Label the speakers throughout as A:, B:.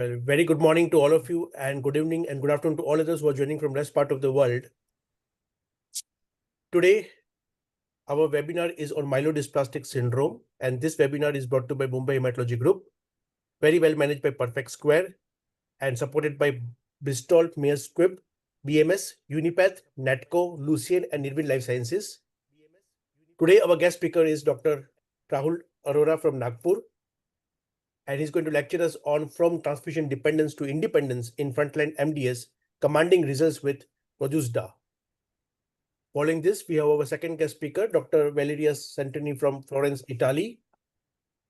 A: Well, very good morning to all of you, and good evening and good afternoon to all others who are joining from rest part of the world. Today, our webinar is on myelodysplastic syndrome, and this webinar is brought to you by Mumbai Hematology Group, very well managed by Perfect Square, and supported by Bristol Myers Squibb, BMS, Unipath, Natco, Lucien, and Nirvin Life Sciences. Today, our guest speaker is Dr. Rahul Arora from Nagpur, and he's going to lecture us on From Transfusion Dependence to Independence in Frontline MDS, Commanding Results with Rojusta. Following this, we have our second guest speaker, Dr. Valeria Santini from Florence, Italy,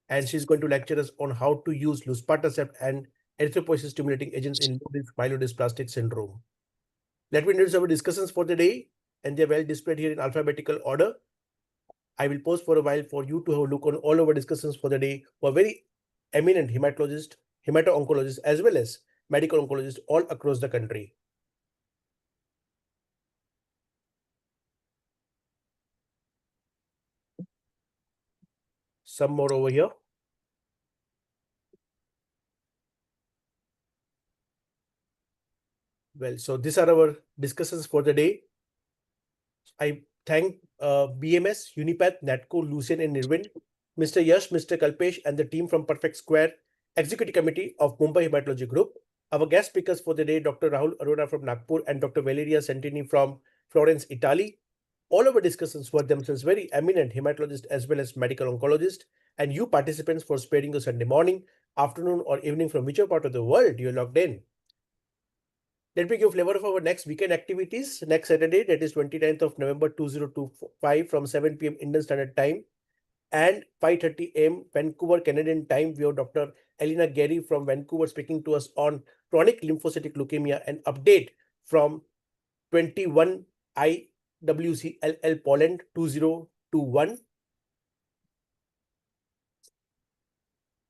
A: and she's going to lecture us on how to use luspatercept and erythropoiesis-stimulating agents in low-risk myelodysplastic syndrome. Let me introduce our discussions for the day, and they're well displayed here in alphabetical order. I will pause for a while for you to have a look on all our discussions for the day who are very eminent hematologists, hemato-oncologists, as well as medical oncologists all across the country. Some more over here. Well, so these are our discussions for the day. I thank BMS, Unipath, Natco, Lucien, and Nirvin, Mr. Yash, Mr. Kalpesh, and the team from Perfect Square Executive Committee of Mumbai Hematology Group. Our guest speakers for the day, Dr. Rahul Arora from Nagpur and Dr. Valeria Santini from Florence, Italy. All our discussions were themselves very eminent hematologists as well as medical oncologists, and you participants for sparing your Sunday morning, afternoon, or evening from whichever part of the world you're logged in. Let me give a flavor of our next weekend activities. Next Saturday, that is 29th of November 2025 from 7 p.m. Indian Standard Time and 5:30 a.m. Vancouver Canadian Time. We have Dr. Elena Gary from Vancouver speaking to us on chronic lymphocytic leukemia and update from 21 IWCLL Poland 2021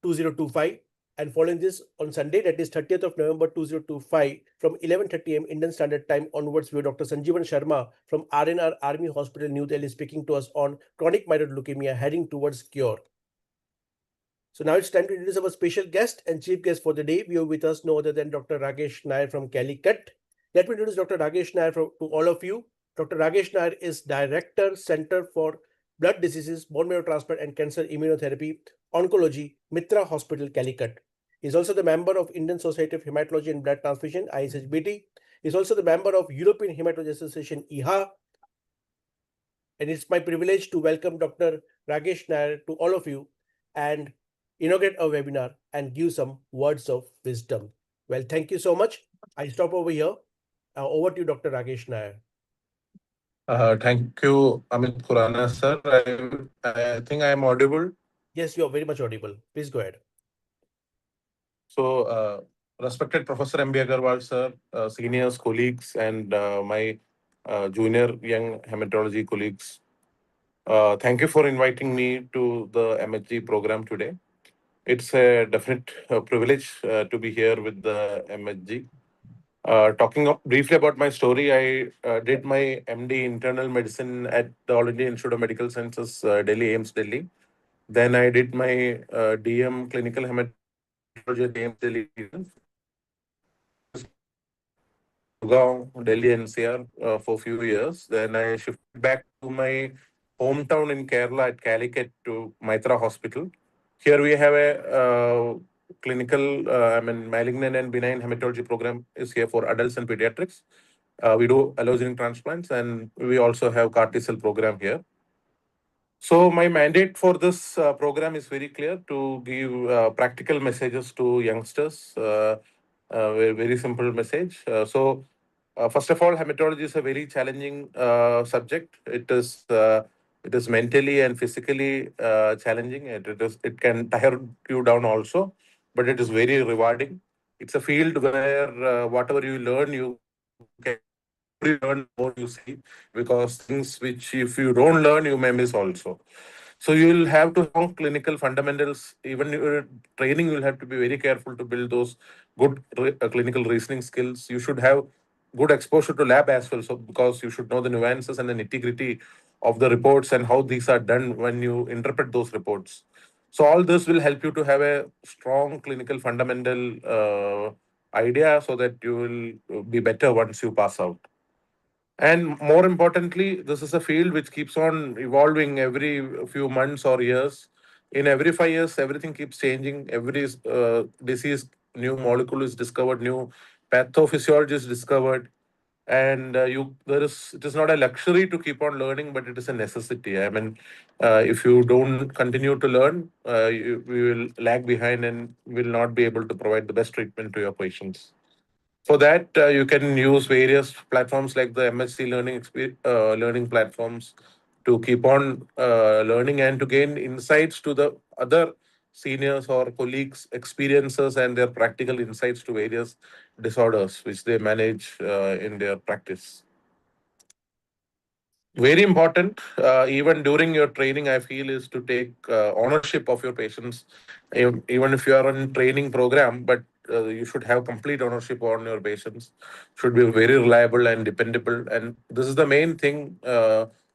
A: 2025. And following this on Sunday, that is 30th of November 2025, from 11:30 a.m. Indian Standard Time onwards, we have Dr. Sanjeevan Sharma from RNR Army Hospital, New Delhi, speaking to us on chronic myeloid leukemia heading towards cure. So now it's time to introduce our special guest and chief guest for the day. We have with us no other than Dr. Ragesh Nair from Calicut. Let me introduce Dr. Ragesh Nair to all of you. Dr. Ragesh Nair is Director, Center for Blood Diseases, Bone Marrow Transplant and Cancer Immunotherapy, Oncology, Mitra Hospital, Calicut. He is also the member of Indian Society of Hematology and Blood Transfusion, ISHBT. He is also the member of European Hematology Association, EHA. And it's my privilege to welcome Dr. Ragesh Nair to all of you and inaugurate our webinar and give some words of wisdom. Well, thank you so much. I stop over here. Over to you, Dr. Ragesh Nair.
B: Thank you, Amit Khurana, sir. I think I am audible.
A: Yes, you are very much audible. Please go ahead.
B: So, respected Professor M.B. Agarwal, sir, seniors, colleagues, and my junior young hematology colleagues, thank you for inviting me to the MHG program today. It's a definite privilege to be here with the MHG. Talking briefly about my story, I did my MD internal medicine at the All India Institute of Medical Sciences, Delhi, AIMS, Delhi. Then I did my DM clinical hematology at AIMS, Delhi. Gurgaon, Delhi NCR for a few years. Then I shifted back to my hometown in Kerala at Calicut to Mitra Hospital. Here we have a clinical, malignant and benign hematology program is here for adults and pediatrics. We do allogeneic transplants and we also have CAR T-cell program here. So my mandate for this program is very clear to give practical messages to youngsters. Very simple message. First of all, hematology is a very challenging subject. It is mentally and physically challenging. It can tire you down also, but it is very rewarding. It's a field where whatever you learn, you can learn more you see, because things which if you don't learn, you may miss also. So you will have to have clinical fundamentals. Even your training, you will have to be very careful to build those good clinical reasoning skills. You should have good exposure to lab as well, so because you should know the nuances and the nitty gritty of the reports and how these are done when you interpret those reports. So all this will help you to have a strong clinical fundamental idea so that you will be better once you pass out. And more importantly, this is a field which keeps on evolving every few months or years. In every 5 years, everything keeps changing. Every disease, new molecule is discovered, new pathophysiology is discovered, and you there is it is not a luxury to keep on learning, but it is a necessity. I mean, if you don't continue to learn, you will lag behind and will not be able to provide the best treatment to your patients. For that, you can use various platforms like the MSc learning platforms to keep on learning and to gain insights to the other seniors or colleagues' experiences and their practical insights to various disorders which they manage in their practice. Very important, even during your training, I feel, is to take ownership of your patients. Even if you are on training program, but you should have complete ownership on your patients, should be very reliable and dependable, and this is the main thing.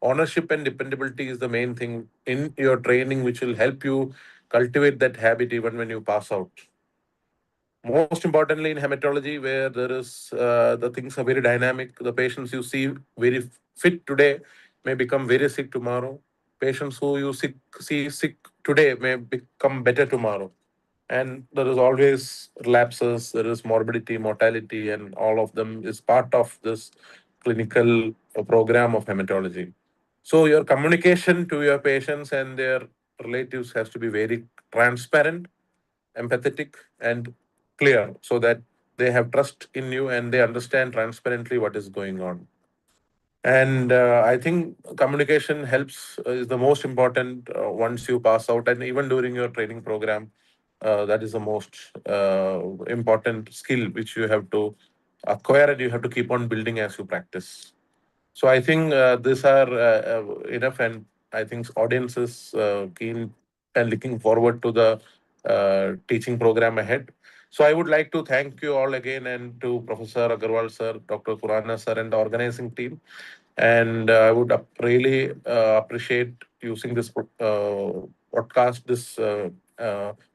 B: Ownership and dependability is the main thing in your training, which will help you cultivate that habit even when you pass out. Most importantly, in hematology, where there is the things are very dynamic, the patients you see very fit today may become very sick tomorrow. Patients who you see sick today may become better tomorrow. And there is always relapses, there is morbidity, mortality, and all of them is part of this clinical program of hematology. So your communication to your patients and their relatives has to be very transparent, empathetic, and clear so that they have trust in you and they understand transparently what is going on. And I think communication helps is the most important once you pass out, and even during your training program, that is the most important skill which you have to acquire and you have to keep on building as you practice. So I think these are enough, and I think audience is keen and looking forward to the teaching program ahead. So I would like to thank you all again, and to Professor Agarwal sir, Dr. Kurana sir, and the organizing team. And I would really appreciate using this podcast, this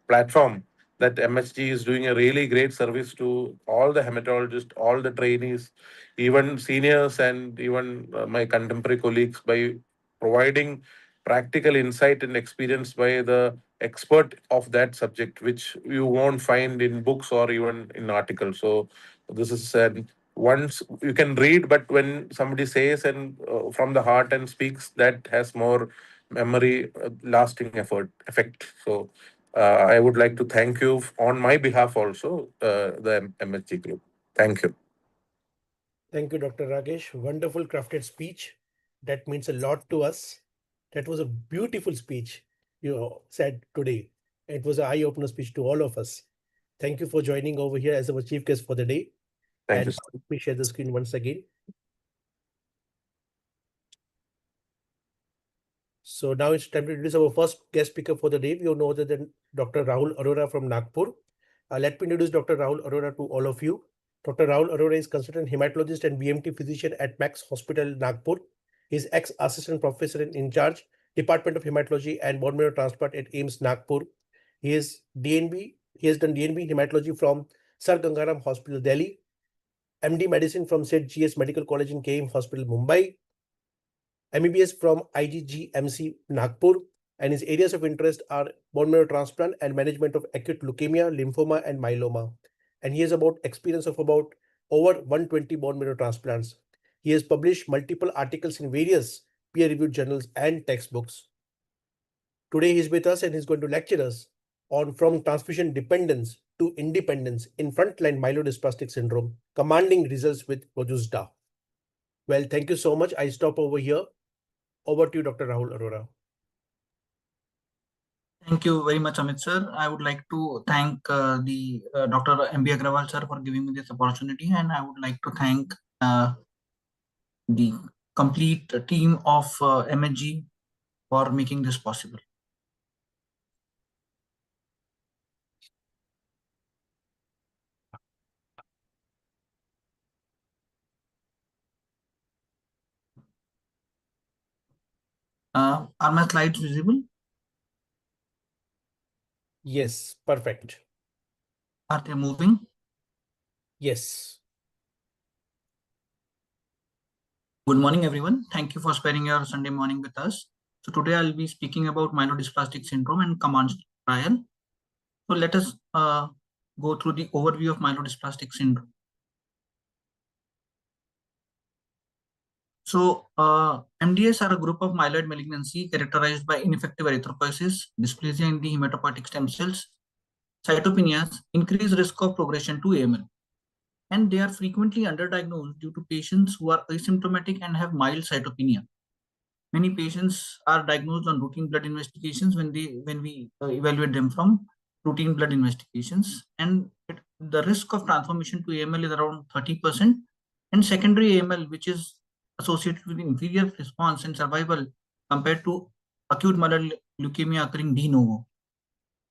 B: platform, that MSG is doing a really great service to all the hematologists, all the trainees, even seniors, and even my contemporary colleagues by providing practical insight and experience by the expert of that subject, which you won't find in books or even in articles. So this is an once you can read, but when somebody says and from the heart and speaks, that has more memory lasting effect. So I would like to thank you on my behalf also, the MSG group. Thank you.
A: Thank you, Dr. Rakesh. Wonderful crafted speech. That means a lot to us. That was a beautiful speech you said today. It was an eye opener speech to all of us. Thank you for joining over here as our chief guest for the day.
B: Thank you,
A: And
B: sir.
A: let me share the screen once again. So now it's time to introduce our first guest speaker for the day. We know other than Dr. Rahul Arora from Nagpur. Let me introduce Dr. Rahul Arora to all of you. Dr. Rahul Arora is consultant hematologist and BMT physician at Max Hospital, Nagpur. He is ex-assistant professor in charge, Department of Hematology and Bone Marrow Transplant at AIMS, Nagpur. He is DNB. He has done DNB hematology from Sir Gangaram Hospital, Delhi. MD Medicine from St. GS Medical College in KM Hospital, Mumbai. MBBS from IGGMC Nagpur, and his areas of interest are bone marrow transplant and management of acute leukemia, lymphoma, and myeloma. And he has about experience of about over 120 bone marrow transplants. He has published multiple articles in various peer-reviewed journals and textbooks. Today he's with us and he's going to lecture us on from transfusion dependence to independence in frontline myelodysplastic syndrome, commanding results with Rojusta. Well, thank you so much. I stop over here. Over to you, Dr. Rahul Arora.
C: Thank you very much, Amit sir. I would like to thank the Dr. M.B. Agrawal sir for giving me this opportunity, and I would like to thank the complete team of MHG for making this possible. Are my slides visible?
A: Yes, perfect.
C: Are they moving?
A: Yes.
C: Good morning, everyone. Thank you for spending your Sunday morning with us. So today I'll be speaking about myelodysplastic syndrome and COMMANDS trial. So let us go through the overview of myelodysplastic syndrome. So MDS are a group of myeloid malignancy characterized by ineffective erythropoiesis, dysplasia in the hematopoietic stem cells, cytopenias, increased risk of progression to AML. And they are frequently underdiagnosed due to patients who are asymptomatic and have mild cytopenia. Many patients are diagnosed on routine blood investigations when we evaluate them from routine blood investigations, and the risk of transformation to AML is around 30%, and secondary AML, which is associated with inferior response and survival compared to acute myeloid leukemia occurring de novo.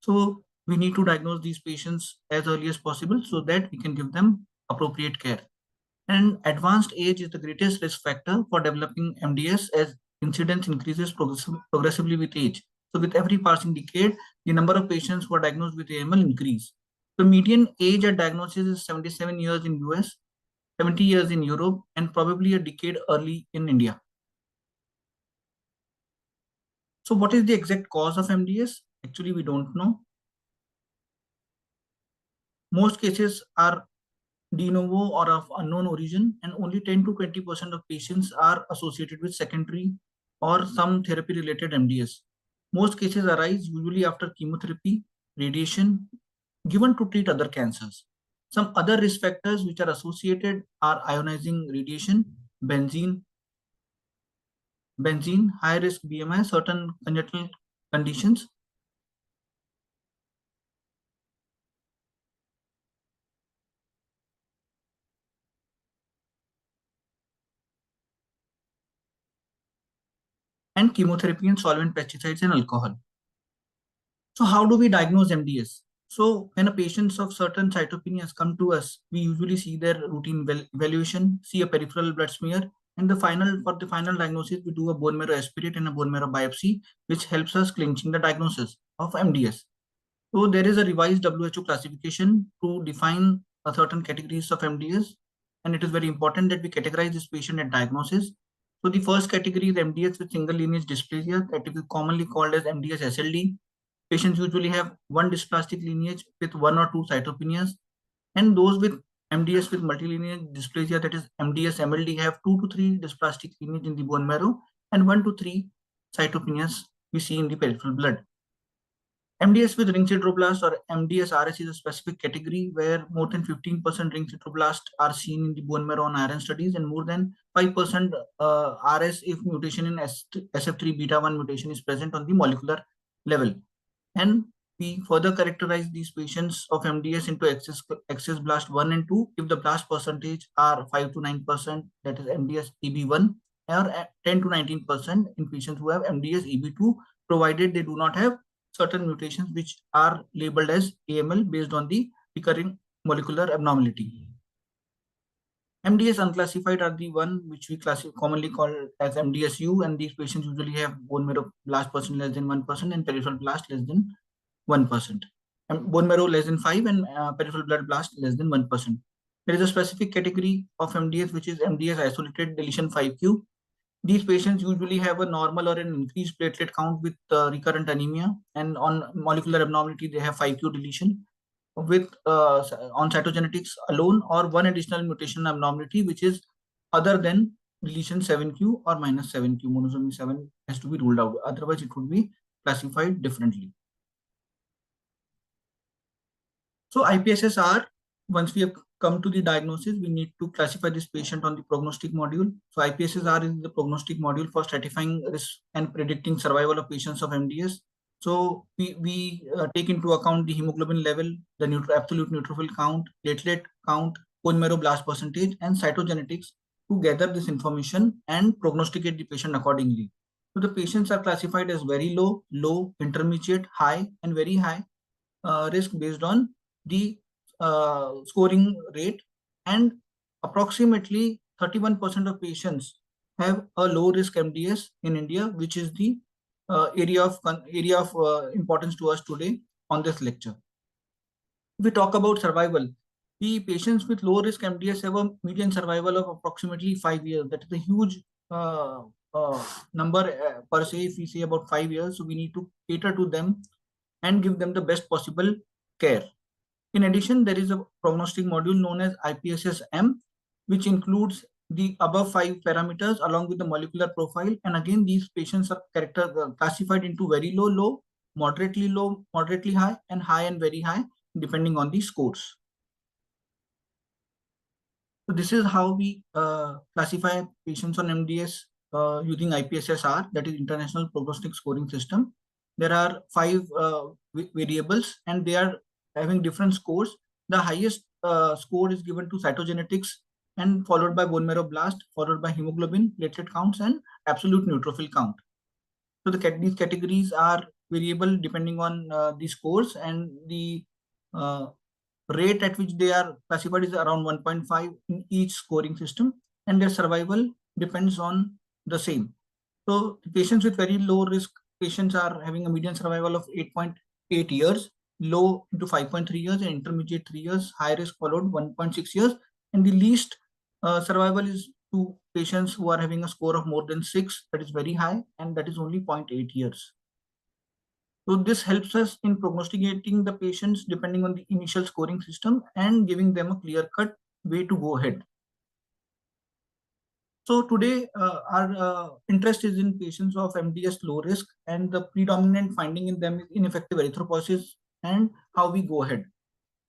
C: So we need to diagnose these patients as early as possible so that we can give them appropriate care. And advanced age is the greatest risk factor for developing MDS, as incidence increases progressively with age. So with every passing decade, the number of patients who are diagnosed with AML increase. The median age at diagnosis is 77 years in US, 70 years in Europe, and probably a decade early in India. So what is the exact cause of MDS? Actually, we don't know. Most cases are de novo or of unknown origin, and only 10 to 20% of patients are associated with secondary or some therapy related MDS. Most cases arise usually after chemotherapy, radiation given to treat other cancers. Some other risk factors which are associated are ionizing radiation, benzene, high risk BMI, certain congenital conditions, and chemotherapy and solvent pesticides and alcohol. So how do we diagnose MDS? So when a patient of certain cytopenias come to us, we usually see their routine evaluation, see a peripheral blood smear, and for the final diagnosis, we do a bone marrow aspirate and a bone marrow biopsy, which helps us clinching the diagnosis of MDS. So there is a revised WHO classification to define a certain categories of MDS, and it is very important that we categorize this patient at diagnosis. So the first category is MDS with single lineage dysplasia, that is commonly called as MDS SLD. Patients usually have one dysplastic lineage with one or two cytopenias, and those with MDS with multilineage dysplasia, that is MDS MLD, have 2 to 3 dysplastic lineage in the bone marrow and 1 to 3 cytopenias we see in the peripheral blood. MDS with ring sideroblasts or MDS-RS is a specific category where more than 15% ring sideroblasts are seen in the bone marrow on iron studies, and more than 5% RS if mutation in SF3 beta 1 mutation is present on the molecular level. And we further characterize these patients of MDS into excess blast 1 and 2 if the blast percentage are 5 to 9%, that is MDS EB1, or 10 to 19% in patients who have MDS EB2, provided they do not have certain mutations which are labeled as AML based on the recurring molecular abnormality. MDS unclassified are the one which we commonly call as MDSU, and these patients usually have bone marrow blast percent less than 1% and peripheral blast less than 1%. And bone marrow less than 5 and peripheral blood blast less than 1%. There is a specific category of MDS which is MDS isolated deletion 5q. These patients usually have a normal or an increased platelet count with recurrent anemia, and on molecular abnormality they have 5q deletion with on cytogenetics alone, or one additional mutation abnormality which is other than deletion 7q or minus 7q. Monosomy 7 has to be ruled out, otherwise it would be classified differently. So IPSS-R, once we have come to the diagnosis, we need to classify this patient on the prognostic module. So IPSS-R is the prognostic module for stratifying risk and predicting survival of patients of MDS. So we take into account the hemoglobin level, the absolute neutrophil count, platelet count, bone marrow blast percentage, and cytogenetics to gather this information and prognosticate the patient accordingly. So the patients are classified as very low, low, intermediate, high, and very high risk based on the scoring rate, and approximately 31% of patients have a low risk MDS in India, which is the area of importance to us today. on this lecture. If we talk about survival, the patients with low risk MDS have a median survival of approximately 5 years. That is a huge uh, number per se. If we say about 5 years, so we need to cater to them and give them the best possible care. In addition, there is a prognostic module known as IPSS-M, which includes the above 5 parameters along with the molecular profile. And again, these patients are classified into very low, moderately high, and very high, depending on the scores. So this is how we classify patients on MDS using IPSS-R, that is International Prognostic Scoring System. There are 5 variables and they are having different scores. The highest score is given to cytogenetics and followed by bone marrow blast, followed by hemoglobin, platelet counts, and absolute neutrophil count. So these categories are variable depending on the scores, and the rate at which they are classified is around 1.5 in each scoring system, and their survival depends on the same. So patients with very low risk patients are having a median survival of 8.8 years, low to 5.3 years, and intermediate 3 years, high risk followed 1.6 years, and the least survival is to patients who are having a score of more than 6, that is very high, and that is only 0.8 years. So this helps us in prognosticating the patients depending on the initial scoring system and giving them a clear-cut way to go ahead. So today, our interest is in patients of MDS low risk, and the predominant finding in them is ineffective erythropoiesis and how we go ahead.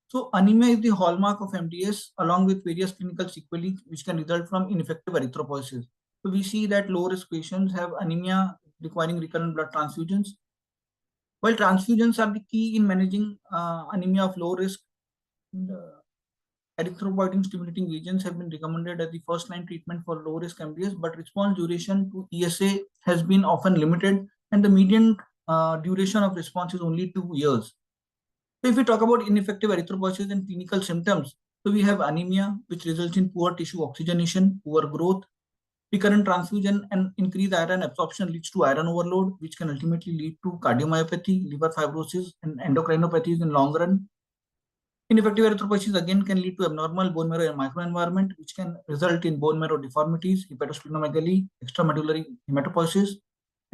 C: So anemia is the hallmark of MDS along with various clinical sequelae which can result from ineffective erythropoiesis. So we see that low risk patients have anemia requiring recurrent blood transfusions. While transfusions are the key in managing anemia of low risk, erythropoietin stimulating agents have been recommended as the first line treatment for low risk MDS, but response duration to ESA has been often limited, and the median duration of response is only 2 years. So if we talk about ineffective erythropoiesis and clinical symptoms, so we have anemia, which results in poor tissue oxygenation, poor growth. Recurrent transfusion and increased iron absorption leads to iron overload, which can ultimately lead to cardiomyopathy, liver fibrosis, and endocrinopathies in long run. Ineffective erythropoiesis again can lead to abnormal bone marrow microenvironment, which can result in bone marrow deformities, hepatosplenomegaly, extramedullary hematopoiesis,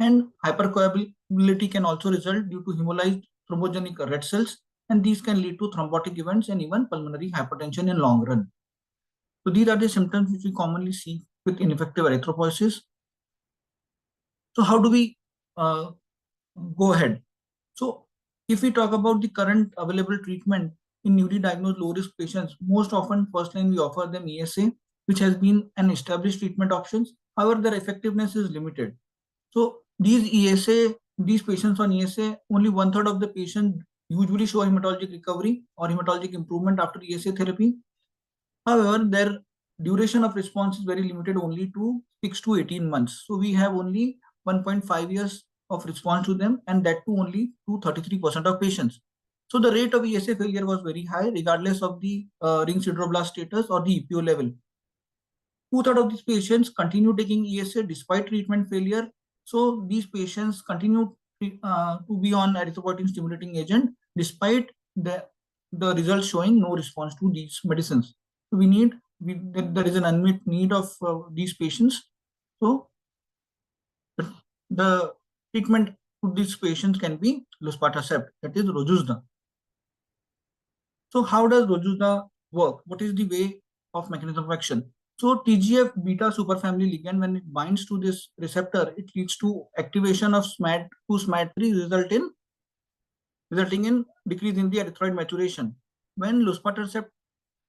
C: and hypercoagulability can also result due to hemolyzed thrombogenic red cells, and these can lead to thrombotic events and even pulmonary hypertension in long run. So these are the symptoms which we commonly see with ineffective erythropoiesis. So how do we go ahead? So if we talk about the current available treatment in newly diagnosed low-risk patients, most often first line we offer them ESA, which has been an established treatment options. However, their effectiveness is limited. So these patients on ESA, only 1/3 of the patients usually show hematologic recovery or hematologic improvement after ESA therapy. However, their duration of response is very limited, only to 6 to 18 months. So we have only 1.5 years of response to them, and that too only to 33% of patients. So the rate of ESA failure was very high, regardless of the ring sideroblast status or the EPO level. 2/3 of these patients continue taking ESA despite treatment failure. So these patients continue to be on erythropoietin stimulating agent despite the results showing no response to these medicines. So there is an unmet need of these patients. So the treatment to these patients can be luspatercept, that is Rojusta. So how does Rojusta work? What is the way of mechanism of action? So TGF beta superfamily ligand, when it binds to this receptor, it leads to activation of SMAD2 SMAD3, resulting in decrease in the erythroid maturation. When luspatercept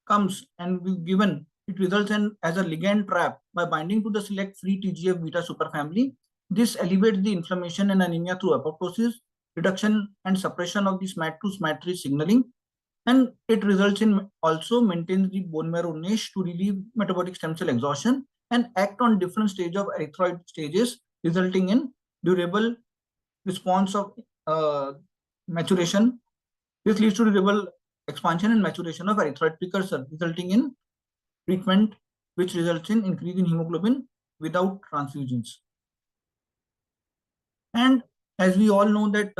C: comes and be given, it results in as a ligand trap by binding to the select free TGF beta superfamily. This elevates the inflammation and anemia through apoptosis, reduction and suppression of the SMAD2 SMAD3 signaling, and it results in also maintains the bone marrow niche to relieve metabolic stem cell exhaustion and act on different stage of erythroid stages, resulting in durable response of maturation. This leads to durable expansion and maturation of erythroid precursor, resulting in treatment which results in increase in hemoglobin without transfusions. And as we all know that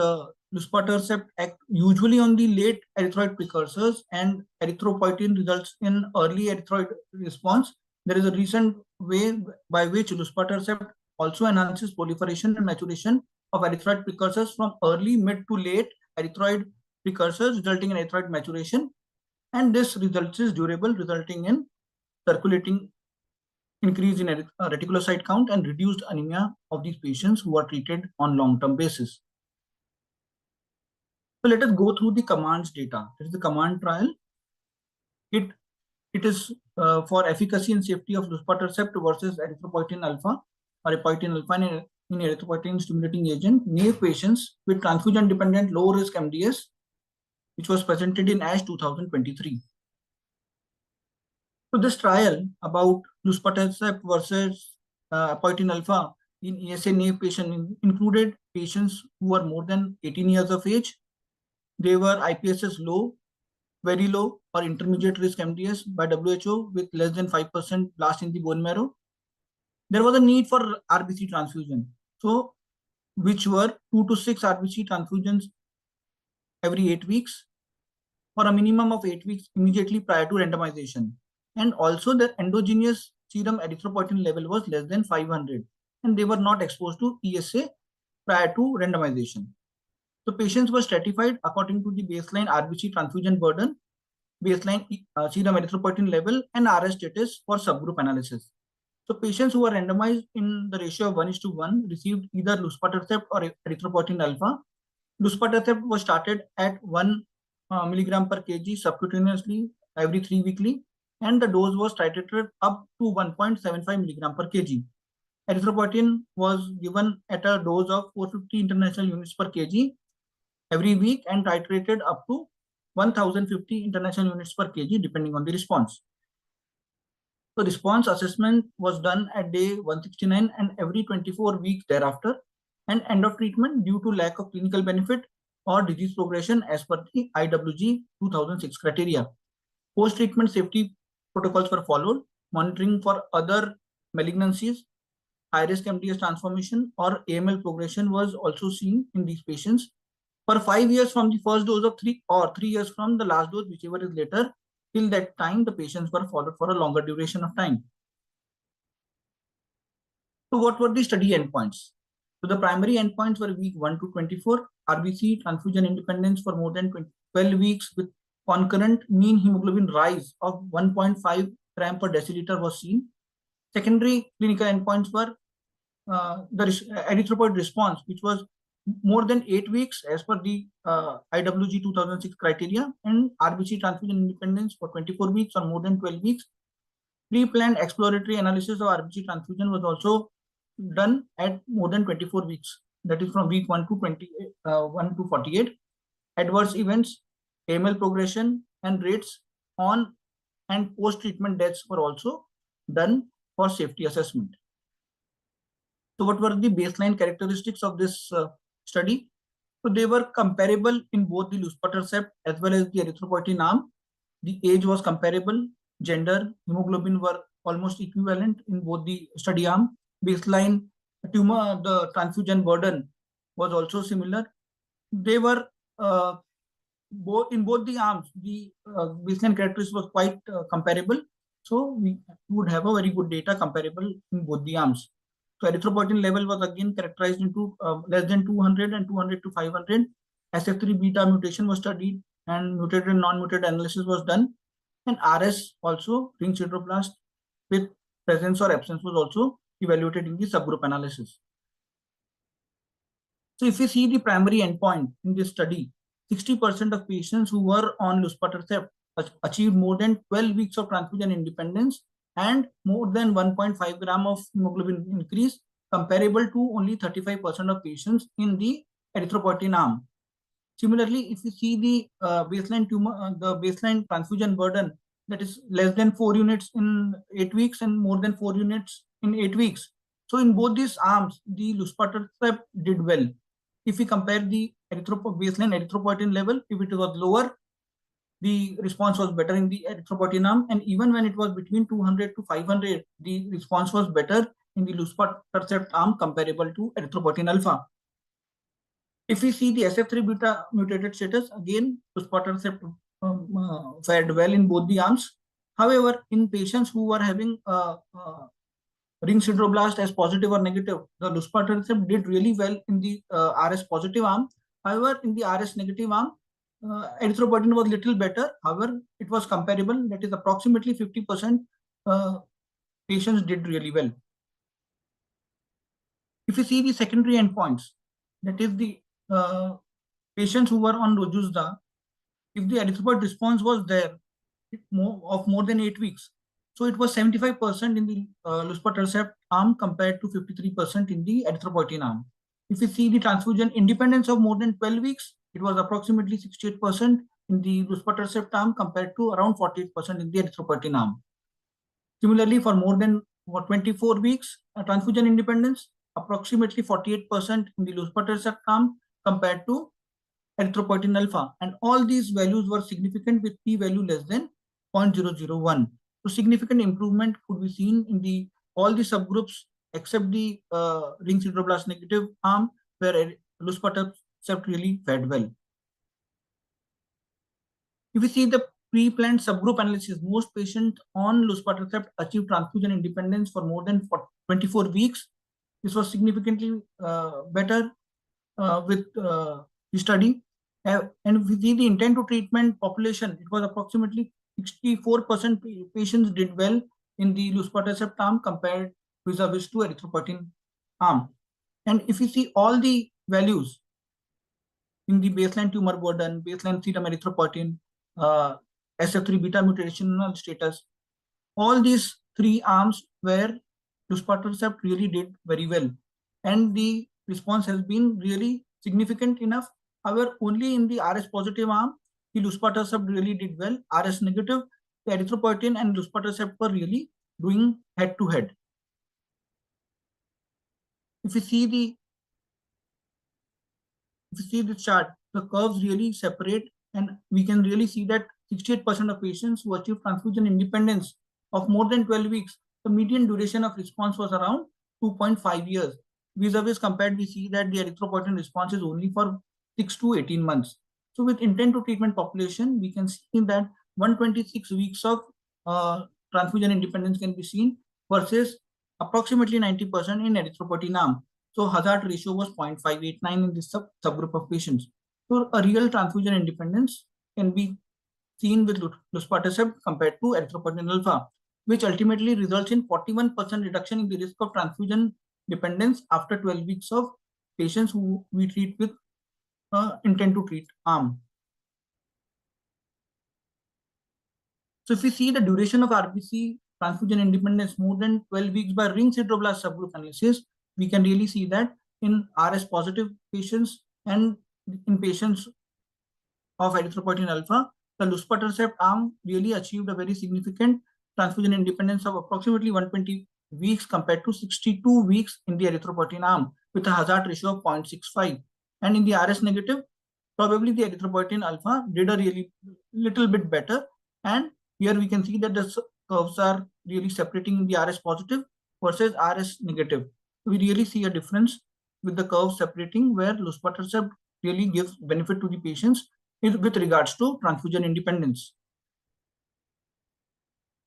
C: luspatercept act usually on the late erythroid precursors, and erythropoietin results in early erythroid response. There is a recent way by which luspatercept also enhances proliferation and maturation of erythroid precursors from early, mid to late erythroid precursors, resulting in erythroid maturation. And this result is durable, resulting in circulating increase in reticulocyte count and reduced anemia of these patients who are treated on long-term basis. So let us go through the COMMANDS data. This is the COMMAND trial. It is for efficacy and safety of luspatercept versus erythropoietin alpha or epoetin alpha in erythropoietin stimulating agent, naive patients with transfusion-dependent low-risk MDS, which was presented in ASH 2023. So this trial about luspatercept versus epoetin alpha in ESA naive patient included patients who were more than 18 years of age. They were IPSS low, very low, or intermediate risk MDS by WHO with less than 5% blast in the bone marrow. There was a need for RBC transfusion, so which were 2 to 6 RBC transfusions every 8 weeks for a minimum of 8 weeks immediately prior to randomization. And also the endogenous serum erythropoietin level was less than 500, and they were not exposed to ESA prior to randomization. So patients were stratified according to the baseline RBC transfusion burden, baseline serum erythropoietin level, and RS status for subgroup analysis. So patients who were randomized in the ratio of 1:1 received either luspatercept or erythropoietin alpha. Luspatercept was started at 1 milligram per kg subcutaneously every 3 weekly, and the dose was titrated up to 1.75 milligram per kg. Erythropoietin was given at a dose of 450 international units per kg every week and titrated up to 1050 international units per kg depending on the response. So response assessment was done at day 169 and every 24 weeks thereafter, and end of treatment due to lack of clinical benefit or disease progression as per the IWG 2006 criteria. Post-treatment safety protocols were followed. Monitoring for other malignancies, high-risk MDS transformation, or AML progression was also seen in these patients. For 5 years from the first dose of 3 or 3 years from the last dose, whichever is later, till that time, the patients were followed for a longer duration of time. So what were the study endpoints? So the primary endpoints were week 1 to 24, RBC transfusion independence for more than 12 weeks with concurrent mean hemoglobin rise of 1.5 gram per deciliter was seen. Secondary clinical endpoints were the erythropoid response, which was more than 8 weeks as per the IWG 2006 criteria, and RBC transfusion independence for 24 weeks or more than 12 weeks. Pre-planned exploratory analysis of RBC transfusion was also done at more than 24 weeks, that is from week 1 to 48. Adverse events, AML progression, and rates on and post-treatment deaths were also done for safety assessment. So what were the baseline characteristics of this study? So they were comparable in both the luspatercept as well as the erythropoietin arm. The age was comparable, gender, hemoglobin were almost equivalent in both the study arm. Baseline tumor, the transfusion burden was also similar. They were in both the arms, the baseline characteristics was quite comparable. So we would have a very good data comparable in both the arms. So erythropoietin level was again characterized into less than 200 and 200 to 500. SF3 beta mutation was studied and mutated and non-mutated analysis was done. And RS also, ring sideroblast with presence or absence, was also evaluated in the subgroup analysis. So if you see the primary endpoint in this study, 60% of patients who were on luspatercept achieved more than 12 weeks of transfusion independence and more than 1.5 gram of hemoglobin increase, comparable to only 35% of patients in the erythropoietin arm. Similarly, if you see the baseline tumor, the baseline transfusion burden, that is less than 4 units in 8 weeks and more than 4 units in 8 weeks. So in both these arms, the luspatercept did well. If we compare the baseline erythropoietin level, if it was lower, the response was better in the erythropoietin arm, and even when it was between 200 to 500, the response was better in the luspatercept arm comparable to erythropoietin alpha. If we see the SF3 beta mutated status, again, luspatercept fared well in both the arms. However, in patients who were having ring sideroblast as positive or negative, the luspatercept did really well in the RS positive arm. However, in the RS negative arm, erythropoietin was little better. However, it was comparable. That is approximately 50% patients did really well. If you see the secondary endpoints, that is the patients who were on Rojusta, if the erythropoid response was there of more than 8 weeks, so it was 75% in the luspatercept arm compared to 53% in the erythropoietin arm. If you see the transfusion independence of more than 12 weeks, it was approximately 68% in the luspatercept arm compared to around 48% in the erythropoietin arm. Similarly, for more than 24 weeks, transfusion independence, approximately 48% in the luspatercept arm compared to erythropoietin alpha. And all these values were significant with p-value less than 0.001. So significant improvement could be seen in all the subgroups except the ring sideroblast negative arm, where luspatercept really fared well. If we see the pre-planned subgroup analysis, most patients on luspatercept achieved transfusion independence for more than 24 weeks. This was significantly better with the study. And if we see the intent to treatment population, it was approximately 64% patients did well in the luspatercept arm compared vis-a-vis to erythropoietin arm. And if you see all the values in the baseline tumor burden, baseline serum erythropoietin, SF3 beta mutational status, all these three arms where luspatercept really did very well, and the response has been really significant enough. However, only in the RS positive arm, the luspatercept really did well. RS negative, the erythropoietin and luspatercept were really doing head to head. If you see the chart, the curves really separate, and we can really see that 68% of patients who achieved transfusion independence of more than 12 weeks, the median duration of response was around 2.5 years. Vis-a-vis compared, we see that the erythropoietin response is only for 6 to 18 months. So with intent to treatment population, we can see that 126 weeks of transfusion independence can be seen versus approximately 90% in erythropoietin arm. So hazard ratio was 0.589 in this subgroup of patients. So a real transfusion independence can be seen with luspatercept compared to erythropoietin alpha, which ultimately results in 41% reduction in the risk of transfusion dependence after 12 weeks of patients who we treat with intent to treat arm. So if we see the duration of RBC transfusion independence more than 12 weeks by ring sideroblast subgroup analysis, we can really see that in RS positive patients and in patients of erythropoietin alpha, the luspatercept arm really achieved a very significant transfusion independence of approximately 120 weeks compared to 62 weeks in the erythropoietin arm with a hazard ratio of 0.65. And in the RS negative, probably the erythropoietin alpha did a really little bit better. And here we can see that the curves are really separating in the RS positive versus RS negative. We really see a difference with the curve separating where luspatercept really gives benefit to the patients with regards to transfusion independence.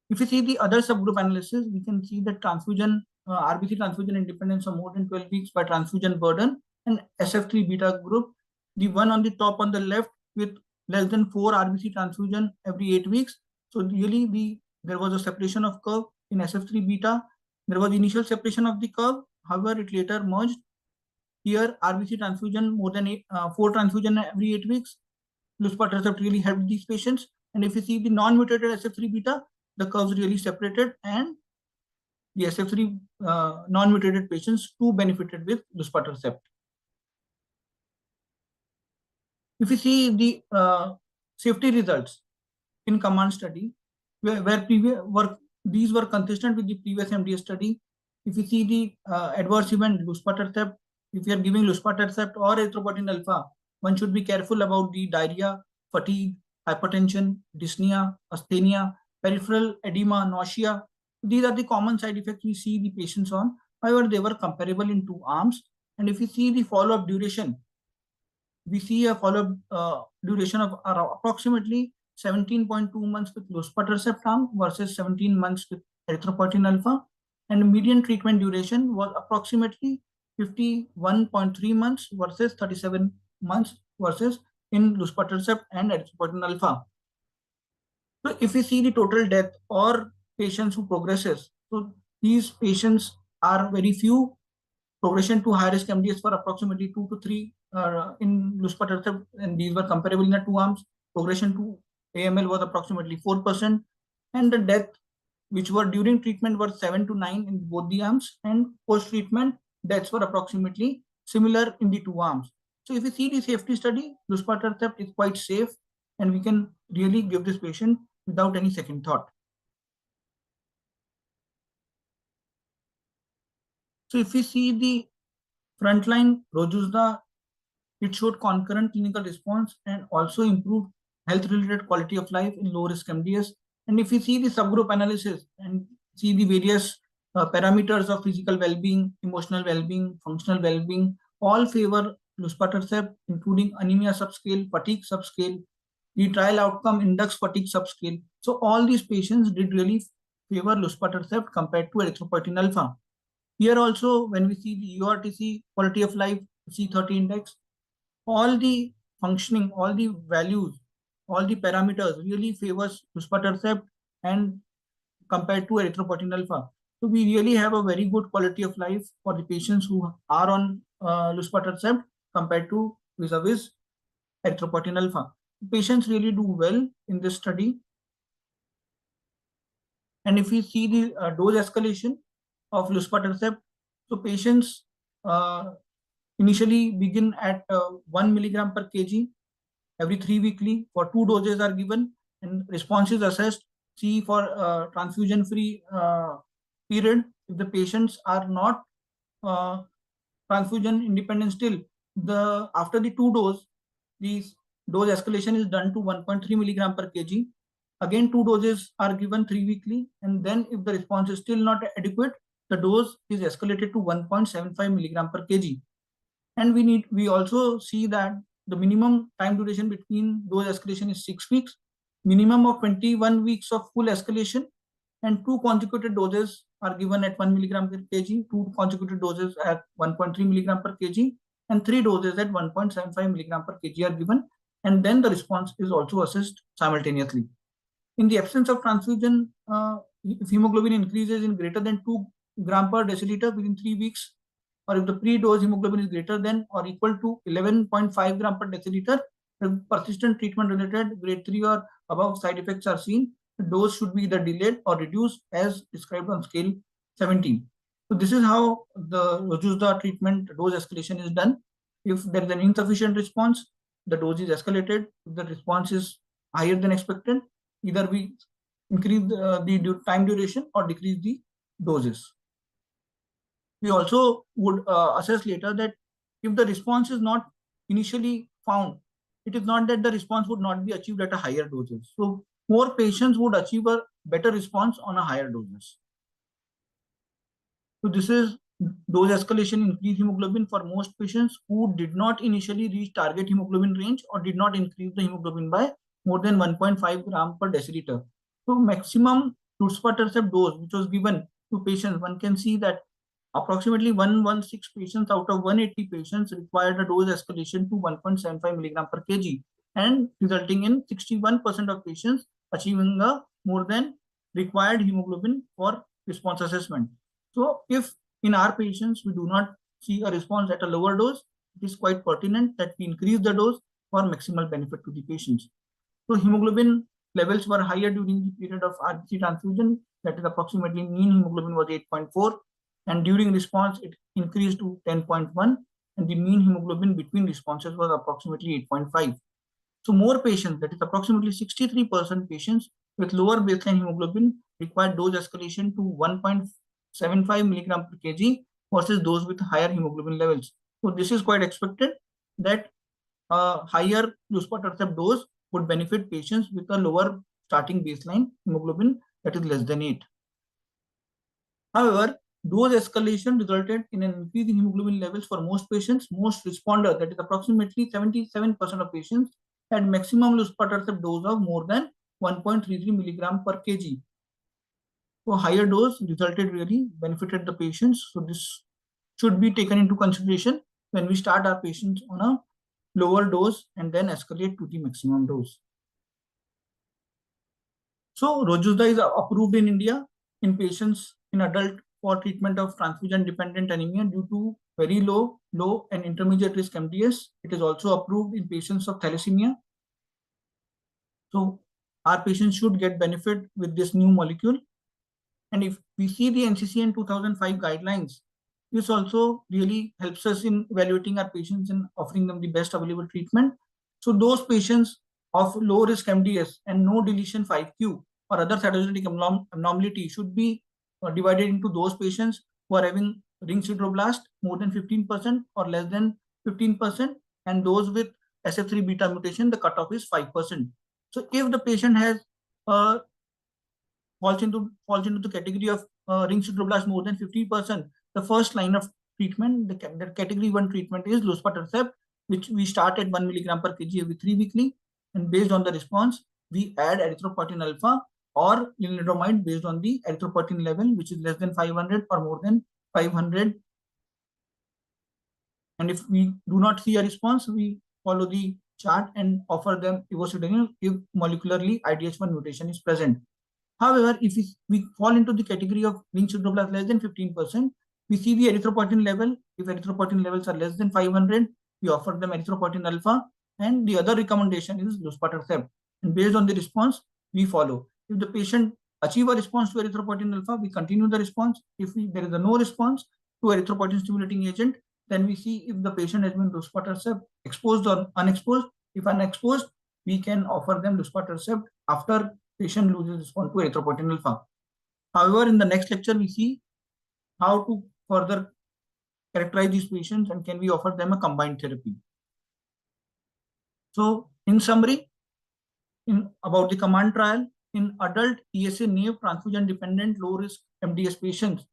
C: If you see the other subgroup analysis, we can see that transfusion, RBC transfusion independence of more than 12 weeks by transfusion burden and SF3 beta group, the one on the top on the left with less than 4 RBC transfusion every 8 weeks. So really there was a separation of curve in SF3 beta. There was initial separation of the curve. However, it later merged. Here, RBC transfusion more than 4 transfusion every 8 weeks. Luspatercept really helped these patients. And if you see the non-mutated SF3 beta, the curves really separated, and the SF3 non-mutated patients too benefited with luspatercept. If you see the safety results in command study, where these were consistent with the previous MDS study. If you see the adverse event luspatercept, if you are giving luspatercept or erythropoietin alpha, one should be careful about the diarrhea, fatigue, hypertension, dyspnea, asthenia, peripheral edema, nausea. These are the common side effects we see the patients on. However, they were comparable in two arms. And if you see the follow-up duration, we see a follow-up duration of approximately 17.2 months with luspatercept arm versus 17 months with erythropoietin alpha, and median treatment duration was approximately 51.3 months versus 37 months versus in luspatercept and erythropoietin alpha. So if we see the total death or patients who progresses, so these patients are very few. Progression to high-risk MDS for approximately 2 to 3 in luspatercept, and these were comparable in the two arms. Progression to AML was approximately 4%, and the death, which were during treatment, were 7 to 9 in both the arms, and post-treatment deaths were approximately similar in the two arms. So if you see the safety study, luspatercept is quite safe, and we can really give this patient without any second thought. So if we see the frontline Rojusta, it showed concurrent clinical response and also improved health-related quality of life in low-risk MDS. And if we see the subgroup analysis and see the various parameters of physical well-being, emotional well-being, functional well-being, all favor luspatercept, including anemia subscale, fatigue subscale, the trial outcome index fatigue subscale. So all these patients did really favor luspatercept compared to erythropoietin alpha. Here also, when we see the URTC quality of life, C30 index, all the functioning, all the values, all the parameters really favors luspatercept and compared to erythropoietin alpha. So we really have a very good quality of life for the patients who are on luspatercept compared to vis-a-vis erythropoietin alpha. Patients really do well in this study. And if we see the dose escalation of luspatercept, so patients initially begin at 1 milligram per kg every 3 weekly for 2 doses are given, and response is assessed. See for transfusion free period, if the patients are not transfusion independent still, the after the 2 dose, the dose escalation is done to 1.3 milligram per kg. Again, 2 doses are given 3 weekly, and then if the response is still not adequate, the dose is escalated to 1.75 milligram per kg. And we also see that the minimum time duration between dose escalation is 6 weeks, minimum of 21 weeks of full escalation, and 2 consecutive doses are given at 1 milligram per kg, 2 consecutive doses at 1.3 milligram per kg, and 3 doses at 1.75 milligram per kg are given, and then the response is also assessed simultaneously. In the absence of transfusion, if hemoglobin increases in greater than 2 gram per deciliter within 3 weeks, or if the pre-dose hemoglobin is greater than or equal to 11.5 gram per deciliter, if persistent treatment-related grade 3 or above side effects are seen, the dose should be either delayed or reduced as described on scale 17. So this is how the Rojusta treatment dose escalation is done. If there is an insufficient response, the dose is escalated. If the response is higher than expected, either we increase the time duration or decrease the doses. We also would assess later that if the response is not initially found, it is not that the response would not be achieved at a higher doses. So more patients would achieve a better response on a higher doses. So this is dose escalation increase hemoglobin for most patients who did not initially reach target hemoglobin range or did not increase the hemoglobin by more than 1.5 gram per deciliter. So maximum luspatercept dose which was given to patients, one can see that approximately 116 patients out of 180 patients required a dose escalation to 1.75 milligram per kg, and resulting in 61% of patients achieving a more than required hemoglobin for response assessment. So if in our patients we do not see a response at a lower dose, it is quite pertinent that we increase the dose for maximal benefit to the patients. So hemoglobin levels were higher during the period of RBC transfusion, that is approximately mean hemoglobin was 8.4, and during response it increased to 10.1, and the mean hemoglobin between responses was approximately 8.5. So more patients, that is approximately 63% patients with lower baseline hemoglobin required dose escalation to 1.75 milligram per kg versus those with higher hemoglobin levels. So this is quite expected that higher luspatercept dose would benefit patients with a lower starting baseline hemoglobin that is less than 8. However, Dose escalation resulted in an increase in hemoglobin levels for most patients. Most responders, that is approximately 77% of patients, had maximum luspatercept dose of more than 1.33 milligram per kg. So higher dose resulted really benefited the patients. So this should be taken into consideration when we start our patients on a lower dose and then escalate to the maximum dose. So Rojusta is approved in India in patients in adult for treatment of transfusion-dependent anemia due to very low and intermediate risk MDS. It is also approved in patients of thalassemia. So our patients should get benefit with this new molecule. And if we see the NCCN 2005 guidelines, this also really helps us in evaluating our patients and offering them the best available treatment. So those patients of low risk MDS and no deletion 5q or other cytogenetic abnormality should be divided into those patients who are having ring sideroblast more than 15% or less than 15%, and those with SF3 beta mutation, the cutoff is 5%. So if the patient has falls into the category of ring sideroblast more than 50%, the first line of treatment, the category 1 treatment is luspatercept, which we start at 1 milligram per kg every 3 weekly, and based on the response, we add erythropoietin alpha or lenalidomide based on the erythropoietin level, which is less than 500 or more than 500. And if we do not see a response, we follow the chart and offer them ivosidenib if molecularly IDH1 mutation is present. However, if we fall into the category of ring sideroblast less than 15%, we see the erythropoietin level. If erythropoietin levels are less than 500, we offer them erythropoietin alpha, and the other recommendation is luspatercept. And based on the response, we follow. If the patient achieve a response to erythropoietin alpha, we continue the response. If there is a no response to erythropoietin stimulating agent, then we see if the patient has been luspatercept exposed or unexposed. If unexposed, we can offer them luspatercept after patient loses response to erythropoietin alpha. However, in the next lecture, we see how to further characterize these patients and can we offer them a combined therapy. So, in summary, about the COMMAND trial, in adult ESA-naive transfusion-dependent low-risk MDS patients,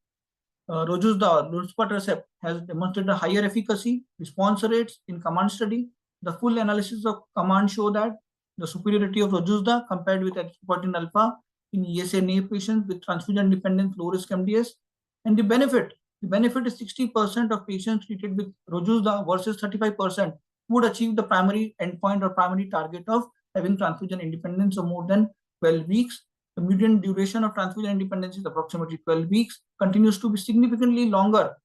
C: Rojusta luspatercept has demonstrated a higher efficacy, response rates in COMMAND study. The full analysis of COMMAND show that the superiority of Rojusta compared with erythropoietin alpha in ESA-naive patients with transfusion-dependent low-risk MDS, and the benefit is 60% of patients treated with Rojusta versus 35% would achieve the primary endpoint or primary target of having transfusion independence of more than 12 weeks. The median duration of transfusion independence is approximately 12 weeks, continues to be significantly longer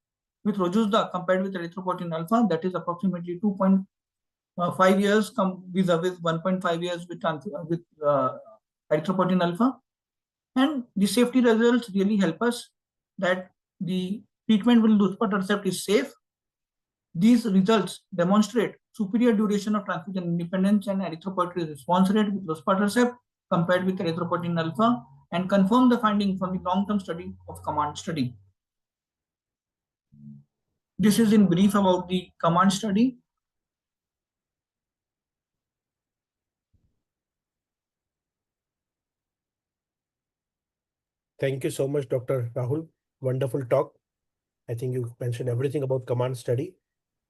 C: with Rojusta compared with erythropoietin alpha, that is approximately 2.5 years vis-a-vis 1.5 years with erythropoietin alpha. And the safety results really help us that the treatment with luspatercept is safe. These results demonstrate superior duration of transfusion independence and erythropoietin response rate with luspatercept compared with erythropoietin alpha, and confirm the finding from the long-term study of COMMAND study. This is in brief about the COMMAND study.
A: Thank you so much, Dr. Rahul. Wonderful talk. I think you mentioned everything about COMMAND study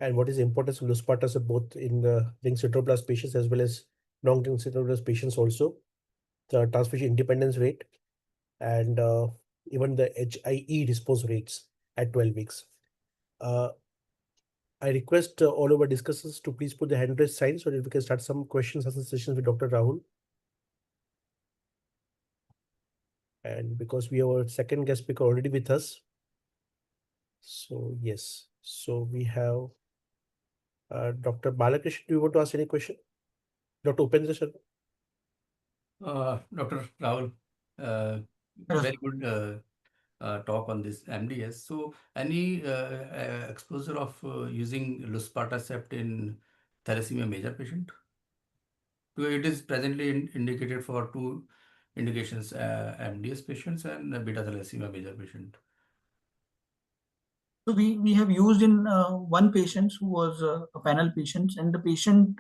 A: and what is the importance of luspatercept both in the ring sideroblast patients as well as non-ring sideroblast patients also. The transfusion independence rate and even the HIE response rates at 12 weeks. I request all of our discussants to please put the hand raise sign so that we can start some questions and sessions with Dr. Rahul. And because we have our second guest speaker already with us. So yes, so we have Dr. Balakrishnan. Do you want to ask any question? Dr. Upendra Sharma?
D: Dr. Rahul, very good talk on this MDS. So, any exposure of using luspatercept in thalassemia major patient? It is presently indicated for two indications, MDS patients and beta thalassemia major patient.
C: So we have used in one patient who was a panel patient, and the patient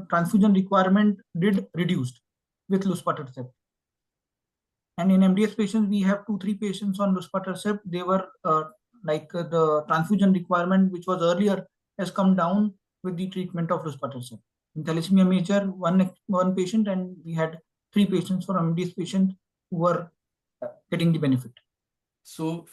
C: transfusion requirement did reduced with luspatercept. And in MDS patients, we have 2-3 patients on luspatercept. They were the transfusion requirement, which was earlier, has come down with the treatment of luspatercept. In thalassemia major, one patient, and we had 3 patients for MDS patients who were getting the benefit.
D: So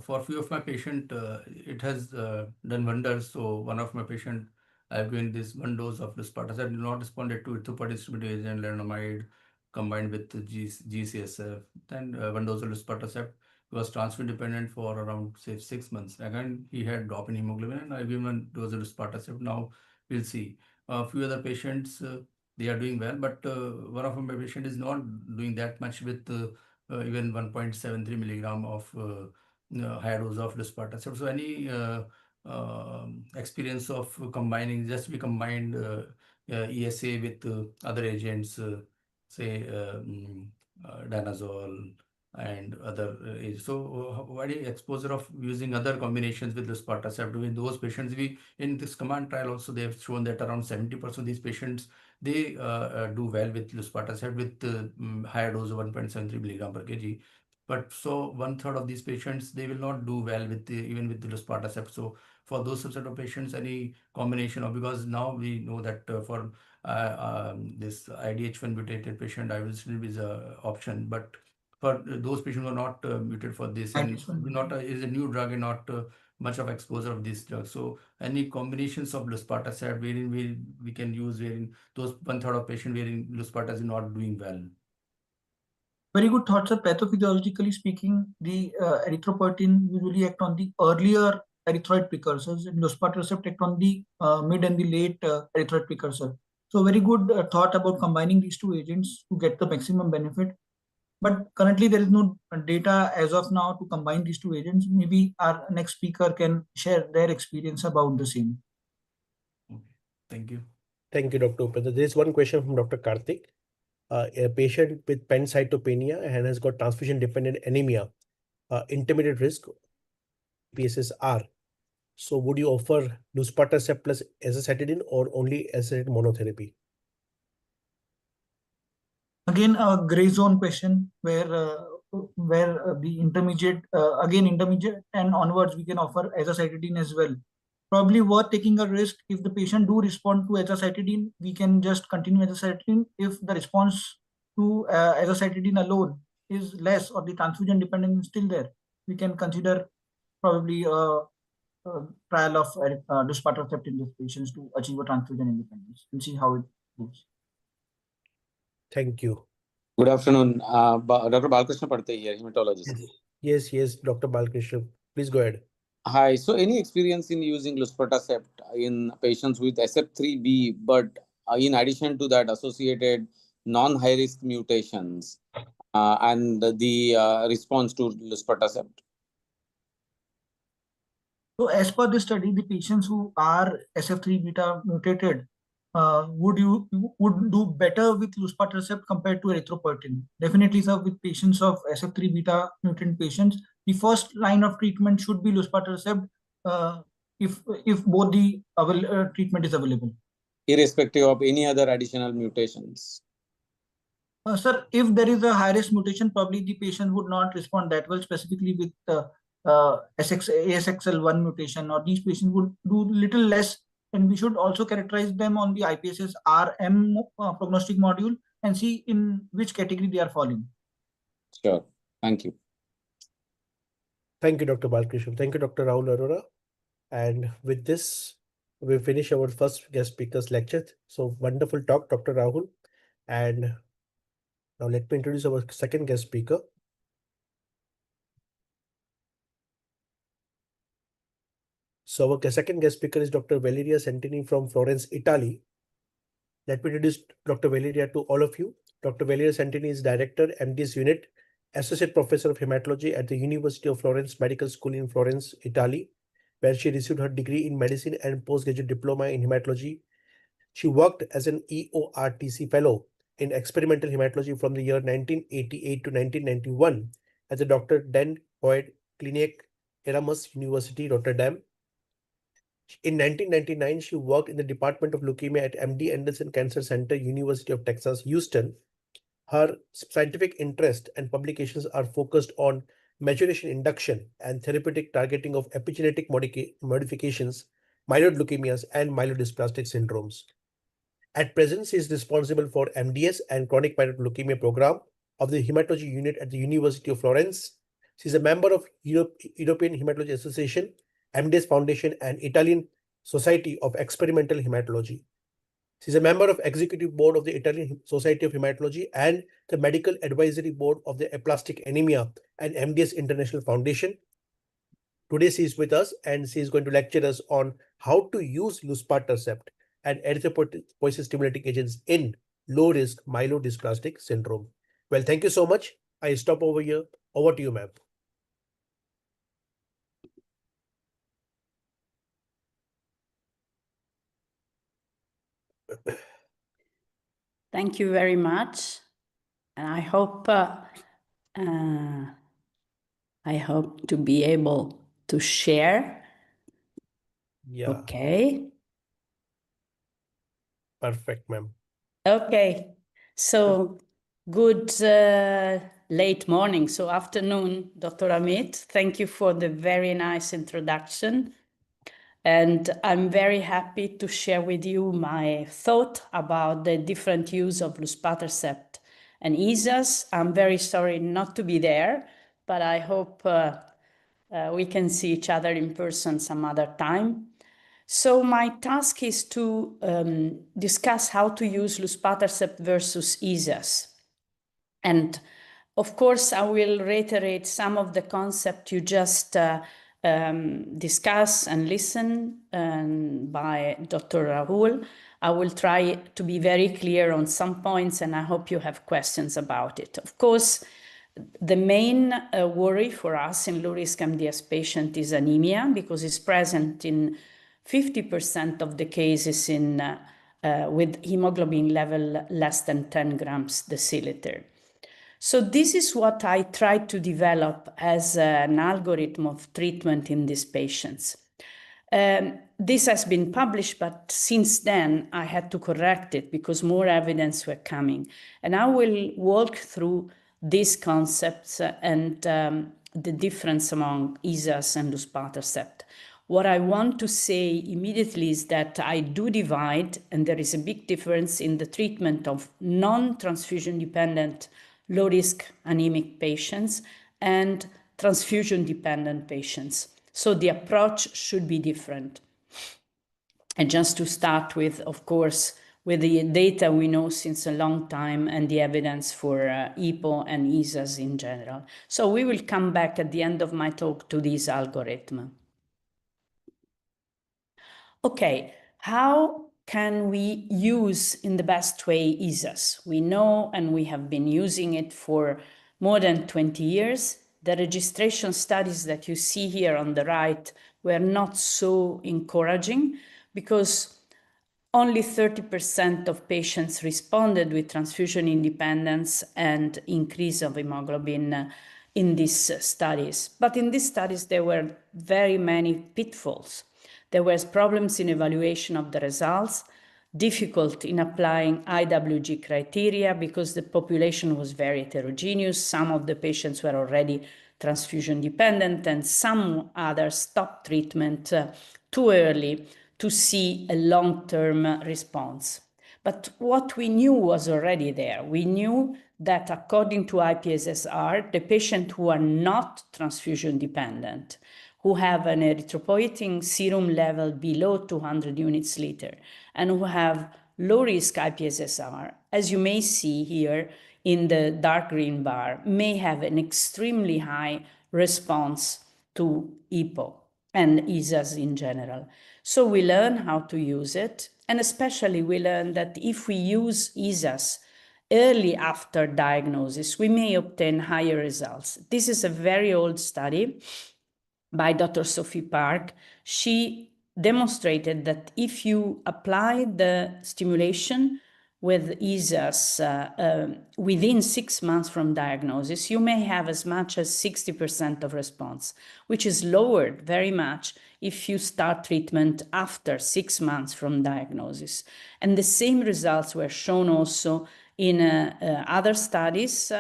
D: for few of my patient, it has done wonders. So one of my patient, I've given this 1 dose of luspatercept, did not responded to erythropoietin agent, lenalidomide combined with the GCSF. Then 1 dose of luspatercept. He was transfusion dependent for around say 6 months. Again, he had drop in hemoglobin, and I given 1 dose of luspatercept. Now we'll see. A few other patients, they are doing well, but one of my patient is not doing that much with even 1.73 milligram of higher dose of luspatercept. So any experience of combining, just we combined ESA with other agents, say danazol and other agents. So what is exposure of using other combinations with luspatercept in those patients? We in this command trial also they have shown that around 70% of these patients they do well with luspatercept with higher dose of 1.73 milligram per kg. But so 1/3 of these patients they will not do well with even with the luspatercept. So for those subset of patients, any combination of, because now we know that for this IDH1 mutated patient, IVL is a option, but for those patients who are not muted for this and not is a new drug and not much of exposure of this drug. So any combinations of luspatercept wherein we can use wherein those 1/3 of patient wherein luspatercept is not doing well.
C: Very good thoughts, sir. Pathophysiologically speaking, the erythropoietin usually act on the earlier erythroid precursors, and luspatercept act on the mid and the late erythroid precursor. So very good thought about combining these 2 agents to get the maximum benefit. But currently there is no data as of now to combine these 2 agents. Maybe our next speaker can share their experience about the same.
D: Okay, thank you.
A: Thank you, Dr. Upendra. There is one question from Dr. Karthik. A patient with pancytopenia and has got transfusion-dependent anemia, intermediate risk, PSSR. So would you offer luspatercept plus azacitidine or only azacitidine monotherapy?
C: Again, a gray zone question where the intermediate, again intermediate and onwards, we can offer azacitidine as well. Probably worth taking a risk. If the patient do respond to azacitidine, we can just continue azacitidine. If the response to azacitidine alone is less or the transfusion dependence is still there, we can consider probably a trial of luspatercept in these patients to achieve a transfusion independence and see how it goes.
A: Thank you.
E: Good afternoon. Dr. Balkrishna Pate here, hematologist.
A: Yes, Dr. Balkrishna. Please go ahead.
E: Hi. So, any experience in using luspatercept in patients with SF3B, but in addition to that, associated non-high risk mutations and the response to luspatercept?
C: So, as per this study, the patients who are SF3 beta mutated would do better with luspatercept compared to erythropoietin. Definitely, sir, with patients of SF3 beta mutant patients, the first line of treatment should be luspatercept if both the treatment is available.
E: Irrespective of any other additional mutations?
C: Sir, if there is a high-risk mutation, probably the patient would not respond that well, specifically with ASXL1 mutation, or these patients would do little less. And we should also characterize them on the IPSS RM prognostic module and see in which category they are falling.
E: Sure. Thank you.
A: Thank you, Dr. Balkrishna. Thank you, Dr. Rahul Arora. And with this, we finish our first guest speaker's lecture. So wonderful talk, Dr. Rahul. And now let me introduce our second guest speaker. So our second guest speaker is Dr. Valeria Santini from Florence, Italy. Let me introduce Dr. Valeria to all of you. Dr. Valeria Santini is Director, MDS Unit, Associate Professor of Hematology at the University of Florence Medical School in Florence, Italy, where she received her degree in medicine and postgraduate diploma in hematology. She worked as an EORTC fellow in experimental hematology from the year 1988 to 1991 at the Dr. Dan Hoyt Clinic, Erasmus University, Rotterdam. In 1999, she worked in the Department of Leukemia at MD Anderson Cancer Center, University of Texas, Houston. Her scientific interest and publications are focused on maturation induction and therapeutic targeting of epigenetic modifications, myeloid leukemias, and myelodysplastic syndromes. At present, she is responsible for MDS and chronic myeloid leukemia program of the Hematology unit at the University of Florence. She is a member of European Hematology Association, MDS Foundation, and Italian Society of Experimental Hematology. She is a member of Executive Board of the Italian Society of Hematology and the Medical Advisory Board of the Aplastic Anemia and MDS International Foundation. Today she is with us and she is going to lecture us on how to use luspatercept and erythropoiesis stimulating agents in low-risk myelodysplastic syndrome. Well, thank you so much. I stop over here. Over to you, ma'am.
F: Thank you very much. And I hope to be able to share.
A: Yeah.
F: Okay.
A: Perfect, ma'am.
F: Okay. So good late morning. So afternoon, Dr. Amit. Thank you for the very nice introduction. And I'm very happy to share with you my thought about the different use of luspatercept and ESAs. I'm very sorry not to be there, but I hope we can see each other in person some other time. So my task is to discuss how to use luspatercept versus ESAs. And of course, I will reiterate some of the concepts you just discuss and listen by Dr. Rahul. I will try to be very clear on some points, and I hope you have questions about it. Of course, the main worry for us in low-risk MDS patient is anemia, because it's present in 50% of the cases in with hemoglobin level less than 10 grams deciliter. So this is what I tried to develop as an algorithm of treatment in these patients. This has been published, but since then I had to correct it because more evidence were coming. And I will walk through these concepts and the difference among ESAs and luspatercept. What I want to say immediately is that I do divide, and there is a big difference in the treatment of non-transfusion dependent low-risk anemic patients and transfusion-dependent patients. So the approach should be different. And just to start with, of course, with the data we know since a long time and the evidence for EPO and ESAs in general. So we will come back at the end of my talk to this algorithm. Okay, how can we use in the best way ESAs? We know, and we have been using it for more than 20 years. The registration studies that you see here on the right were not so encouraging because only 30% of patients responded with transfusion independence and increase of hemoglobin in these studies. But in these studies, there were very many pitfalls. There was problems in evaluation of the results, difficult in applying IWG criteria because the population was very heterogeneous. Some of the patients were already transfusion dependent and some others stopped treatment too early to see a long-term response. But what we knew was already there. We knew that according to IPSSR, the patients who are not transfusion dependent, who have an erythropoietin serum level below 200 units liter, and who have low-risk IPSSR, as you may see here in the dark green bar, may have an extremely high response to EPO and ESAs in general. So we learn how to use it, and especially we learn that if we use ESAs early after diagnosis, we may obtain higher results. This is a very old study by Dr. Sophie Park. She demonstrated that if you apply the stimulation with ESAs within 6 months from diagnosis, you may have as much as 60% of response, which is lowered very much if you start treatment after 6 months from diagnosis. And the same results were shown also in other studies,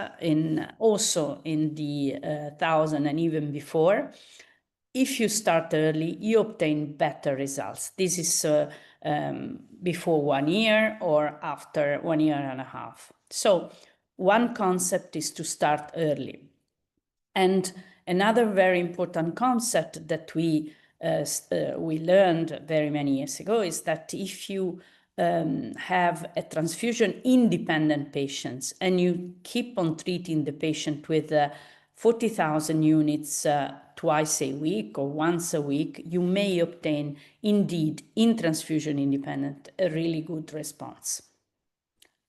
F: also in the 1000 and even before, if you start early, you obtain better results. This is before 1 year or after 1 year and a half. So one concept is to start early. And another very important concept that we learned very many years ago is that if you have a transfusion independent patients and you keep on treating the patient with 40,000 units twice a week or once a week, you may obtain indeed in transfusion independent a really good response.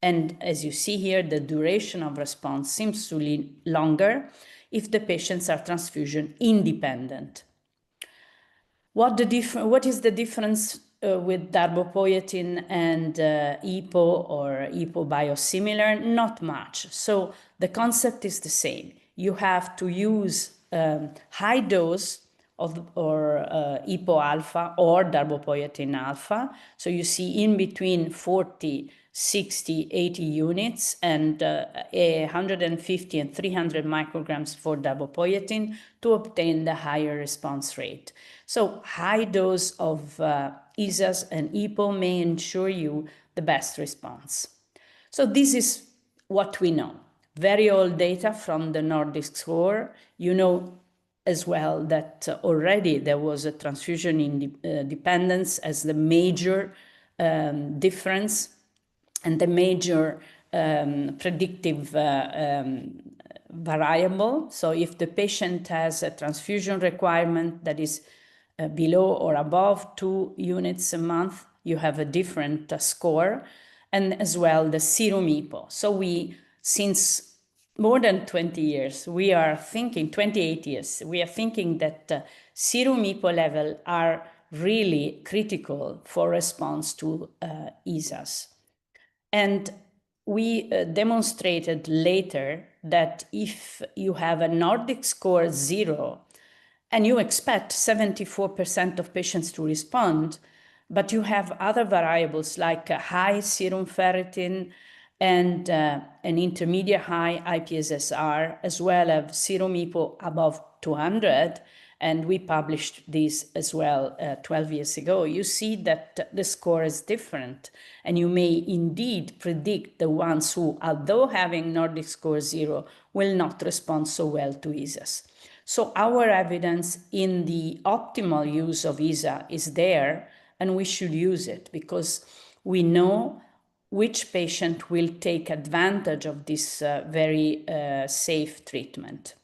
F: And as you see here, the duration of response seems to be longer if the patients are transfusion independent. What is the difference with darbepoetin and EPO or EPO biosimilar? Not much. So the concept is the same. You have to use high dose of EPO alpha or darbepoetin alpha. So you see in between 40, 60, 80 units and 150 and 300 micrograms for darbepoetin to obtain the higher response rate. So high dose of ESAs and EPO may ensure you the best response. So this is what we know. Very old data from the Nordic score. You know as well that already there was a transfusion dependence as the major difference and the major predictive variable. So if the patient has a transfusion requirement that is below or above 2 units a month, you have a different score, and as well the serum EPO. So we, since more than 20 years, we are thinking, 28 years, we are thinking that serum EPO level are really critical for response to ESAs. And we demonstrated later that if you have a Nordic score 0, and you expect 74% of patients to respond, but you have other variables like high serum ferritin and an intermediate high IPSSR, as well as serum EPO above 200, and we published this as well 12 years ago, you see that the score is different, and you may indeed predict the ones who, although having Nordic score 0, will not respond so well to ESAs. So our evidence in the optimal use of ESA is there, and we should use it because we know which patient will take advantage of this very safe treatment.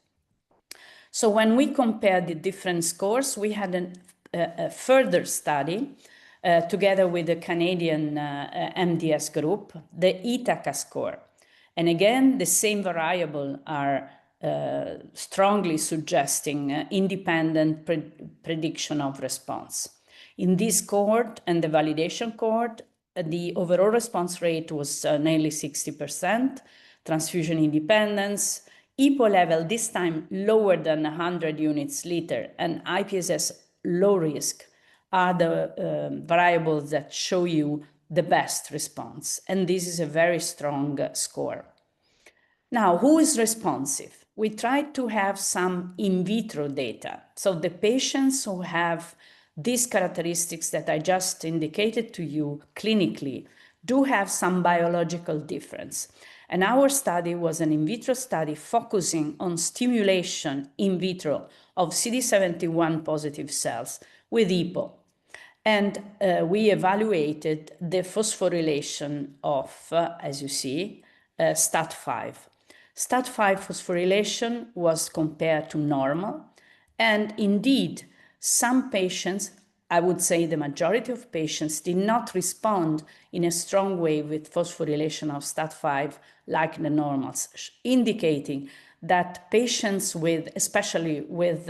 F: So when we compare the different scores, we had a further study together with the Canadian MDS group, the ITACA score. And again, the same variable are strongly suggesting independent prediction of response. In this cohort and the validation cohort, the overall response rate was nearly 60%, transfusion independence, EPO level this time lower than 100 units liter, and IPSS low risk are the variables that show you the best response. And this is a very strong score. Now, who is responsive? We tried to have some in vitro data. So the patients who have these characteristics that I just indicated to you clinically do have some biological difference. And our study was an in vitro study focusing on stimulation in vitro of CD71 positive cells with EPO. And we evaluated the phosphorylation of, as you see, STAT5. STAT5 phosphorylation was compared to normal. And indeed, some patients, I would say the majority of patients, did not respond in a strong way with phosphorylation of STAT5 like the normals, indicating that patients with, especially with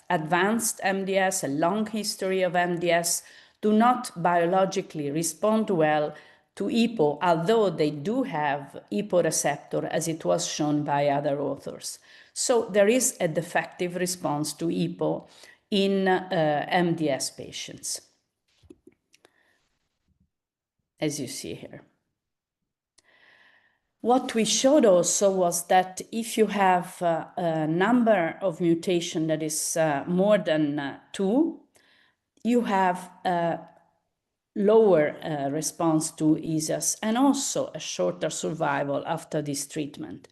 F: advanced MDS, a long history of MDS, do not biologically respond well to EPO, although they do have EPO receptor, as it was shown by other authors. So there is a defective response to EPO in MDS patients, as you see here. What we showed also was that if you have a number of mutation that is more than 2, you have a lower response to ESAs and also a shorter survival after this treatment.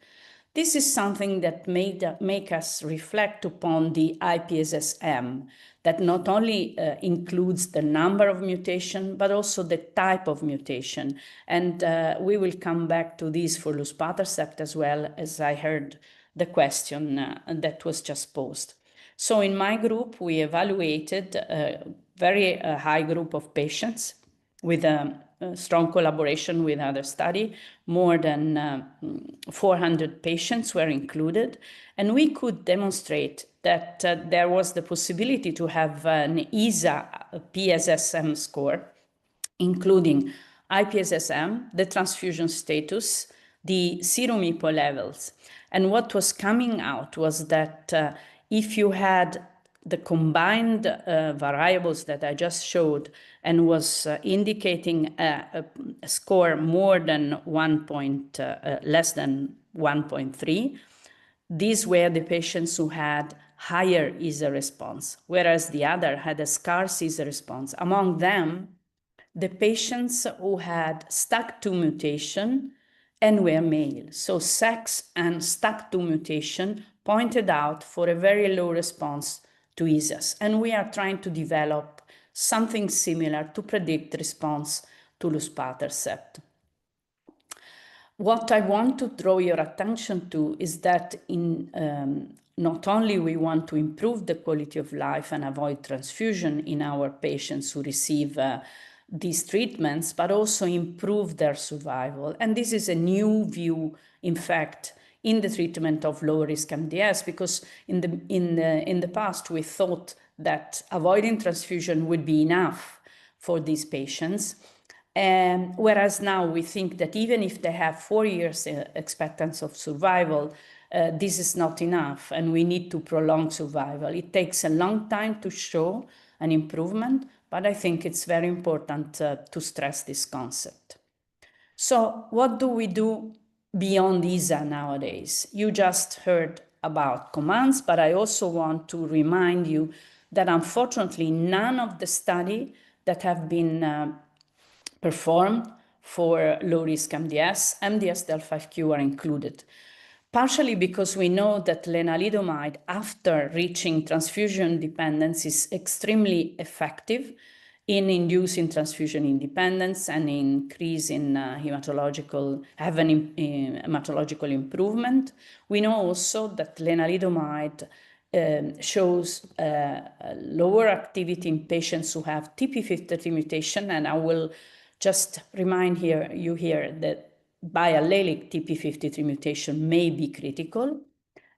F: This is something that make us reflect upon the IPSS-M, that not only includes the number of mutation, but also the type of mutation. And we will come back to this for luspatercept as well, as I heard the question that was just posed. So in my group, we evaluated a very high group of patients with a strong collaboration with other study. More than 400 patients were included, and we could demonstrate that there was the possibility to have an ESA PSSM score, including IPSSM, the transfusion status, the serum EPO levels. And what was coming out was that if you had the combined variables that I just showed and was indicating a score more than less than 1.3, these were the patients who had higher ESA response, whereas the other had a scarce ESA response. Among them, the patients who had STAC2 mutation and were male. So sex and STAC2 mutation pointed out for a very low response to ESAs. And we are trying to develop something similar to predict response to luspatercept. What I want to draw your attention to is that not only we want to improve the quality of life and avoid transfusion in our patients who receive these treatments, but also improve their survival. And this is a new view, in fact, in the treatment of low-risk MDS, because in the past we thought that avoiding transfusion would be enough for these patients. Whereas now we think that even if they have 4 years expectancy of survival, this is not enough, and we need to prolong survival. It takes a long time to show an improvement, but I think it's very important to stress this concept. So what do we do beyond ESA nowadays? You just heard about commands, but I also want to remind you that unfortunately none of the study that have been performed for low-risk MDS, MDS-del5Q are included. Partially because we know that lenalidomide, after reaching transfusion dependence, is extremely effective in inducing transfusion independence and increase in hematological improvement. We know also that lenalidomide shows lower activity in patients who have TP53 mutation, and I will just remind you here that biallelic TP53 mutation may be critical,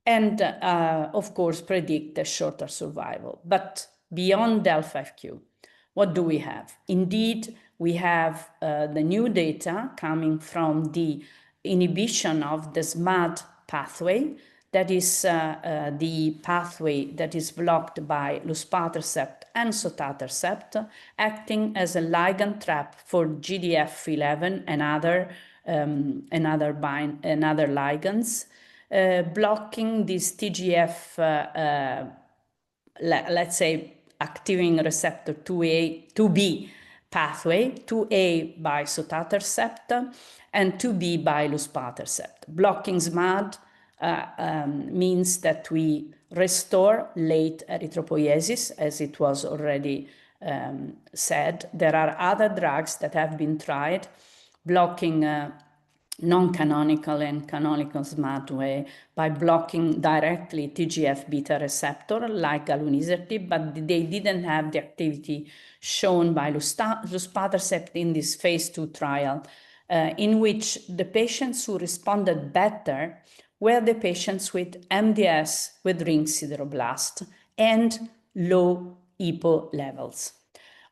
F: and of course predict a shorter survival. But beyond del5Q, what do we have? Indeed, we have the new data coming from the inhibition of the SMAD pathway. That is the pathway that is blocked by luspatercept and sotatercept, acting as a ligand trap for GDF11 and other ligands, blocking this TGF, let's say, activating receptor 2B pathway, 2A by sotatercept and 2B by luspatercept. Blocking SMAD means that we restore late erythropoiesis, as it was already said. There are other drugs that have been tried blocking non-canonical and canonical SMAD way by blocking directly TGF-beta receptor like galunisertib, but they didn't have the activity shown by luspatercept in this phase 2 trial, in which the patients who responded better were the patients with MDS with ring sideroblast and low EPO levels.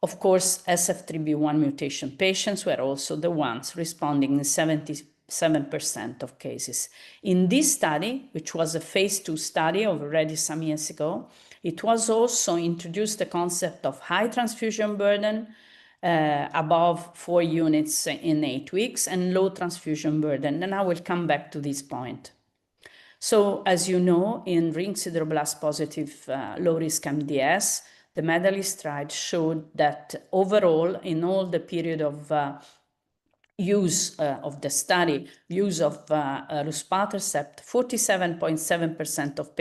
F: Of course, SF3B1 mutation patients were also the ones responding in 77% of cases. In this study, which was a phase 2 study of already some years ago, it was also introduced the concept of high transfusion burden above 4 units in 8 weeks, and low transfusion burden. And I will come back to this point. So, as you know, in ring sideroblast positive low-risk MDS, the medalist trial showed that overall, in all the period of use of the study, use of luspatercept, 47.7% of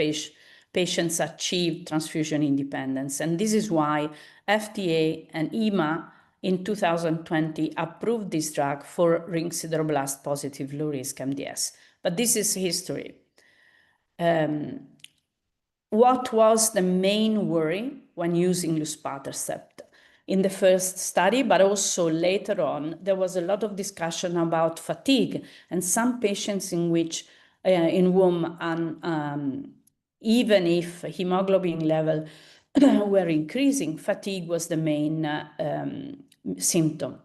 F: patients achieved transfusion independence. And this is why FDA and EMA in 2020 approved this drug for ring sideroblast positive low-risk MDS. But this is history. What was the main worry when using luspatercept? In the first study, but also later on, there was a lot of discussion about fatigue, and some patients in whom even if hemoglobin level were increasing, fatigue was the main symptom.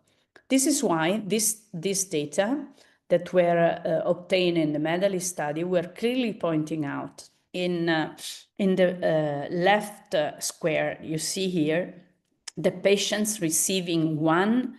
F: This is why this data that were obtained in the medalist study were clearly pointing out. In the left square, you see here, the patients receiving 1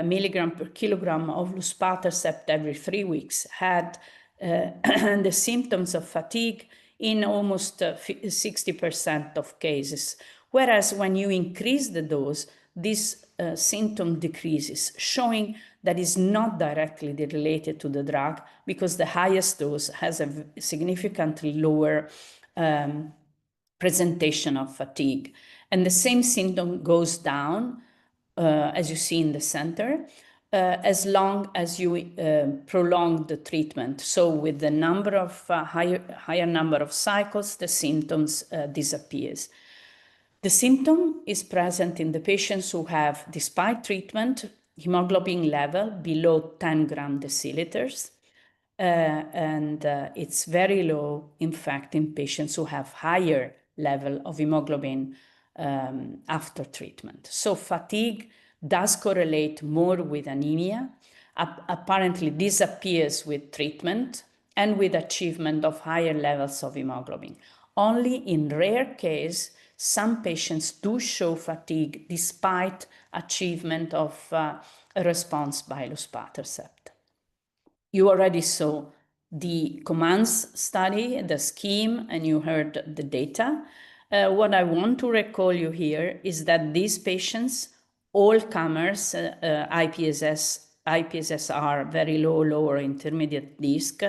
F: milligram per kilogram of luspatercept every 3 weeks had the symptoms of fatigue in almost 60% of cases. Whereas when you increase the dose, this symptom decreases, showing that is not directly related to the drug, because the highest dose has a significantly lower presentation of fatigue. And the same symptom goes down, as you see in the center, as long as you prolong the treatment. So with the number of higher number of cycles, the symptoms disappears. The symptom is present in the patients who have, despite treatment, hemoglobin level below 10 gram deciliters. And it's very low, in fact, in patients who have higher level of hemoglobin after treatment. So fatigue does correlate more with anemia. Apparently disappears with treatment and with achievement of higher levels of hemoglobin. Only in rare case, some patients do show fatigue despite achievement of a response by luspatercept. You already saw the commands study, the scheme, and you heard the data. What I want to recall you here is that these patients, all comers, IPSS-R, very low, lower intermediate risk,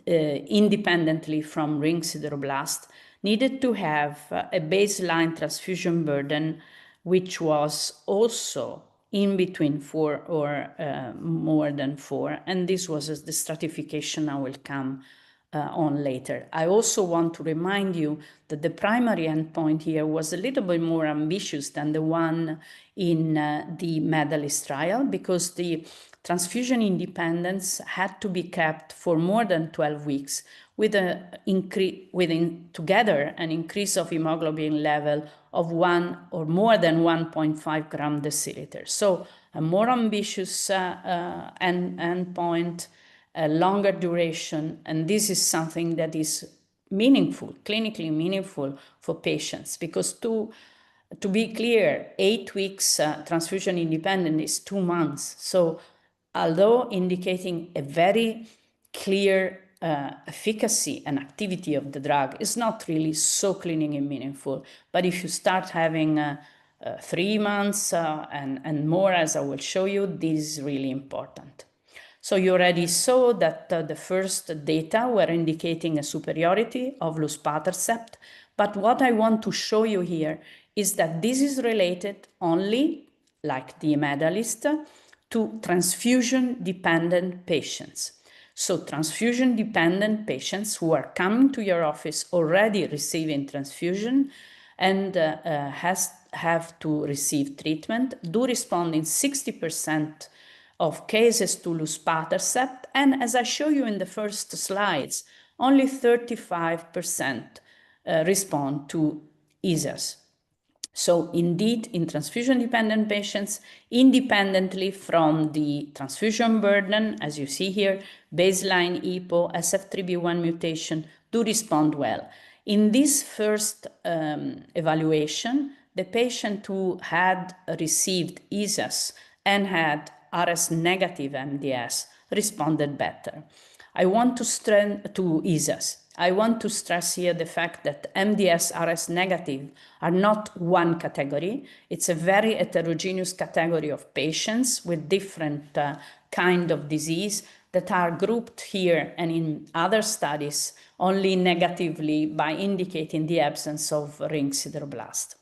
F: independently from ring sideroblast, needed to have a baseline transfusion burden, which was also in between 4 or more than 4. And this was the stratification I will come on later. I also want to remind you that the primary endpoint here was a little bit more ambitious than the one in the medalist trial, because the transfusion independence had to be kept for more than 12 weeks with together an increase of hemoglobin level of 1 or more than 1.5 gram deciliter. So a more ambitious endpoint, a longer duration, and this is something that is meaningful, clinically meaningful for patients, because to be clear, 8 weeks transfusion independent is 2 months. So although indicating a very clear efficacy and activity of the drug, is not really so clinically meaningful. But if you start having 3 months and more, as I will show you, this is really important. So you already saw that the first data were indicating a superiority of luspatercept. But what I want to show you here is that this is related only, like the medalist, to transfusion-dependent patients. So transfusion-dependent patients who are coming to your office already receiving transfusion and have to receive treatment do respond in 60% of cases to luspatercept, and as I show you in the first slides, only 35% respond to ESAs. So indeed, in transfusion-dependent patients, independently from the transfusion burden, as you see here, baseline EPO, SF3B1 mutation, do respond well. In this first evaluation, the patient who had received ESAS and had RS negative MDS responded better. I want to stress to ESAS. I want to stress here the fact that MDS RS negative are not one category. It's a very heterogeneous category of patients with different kind of disease that are grouped here and in other studies only negatively by indicating the absence of ring sideroblast.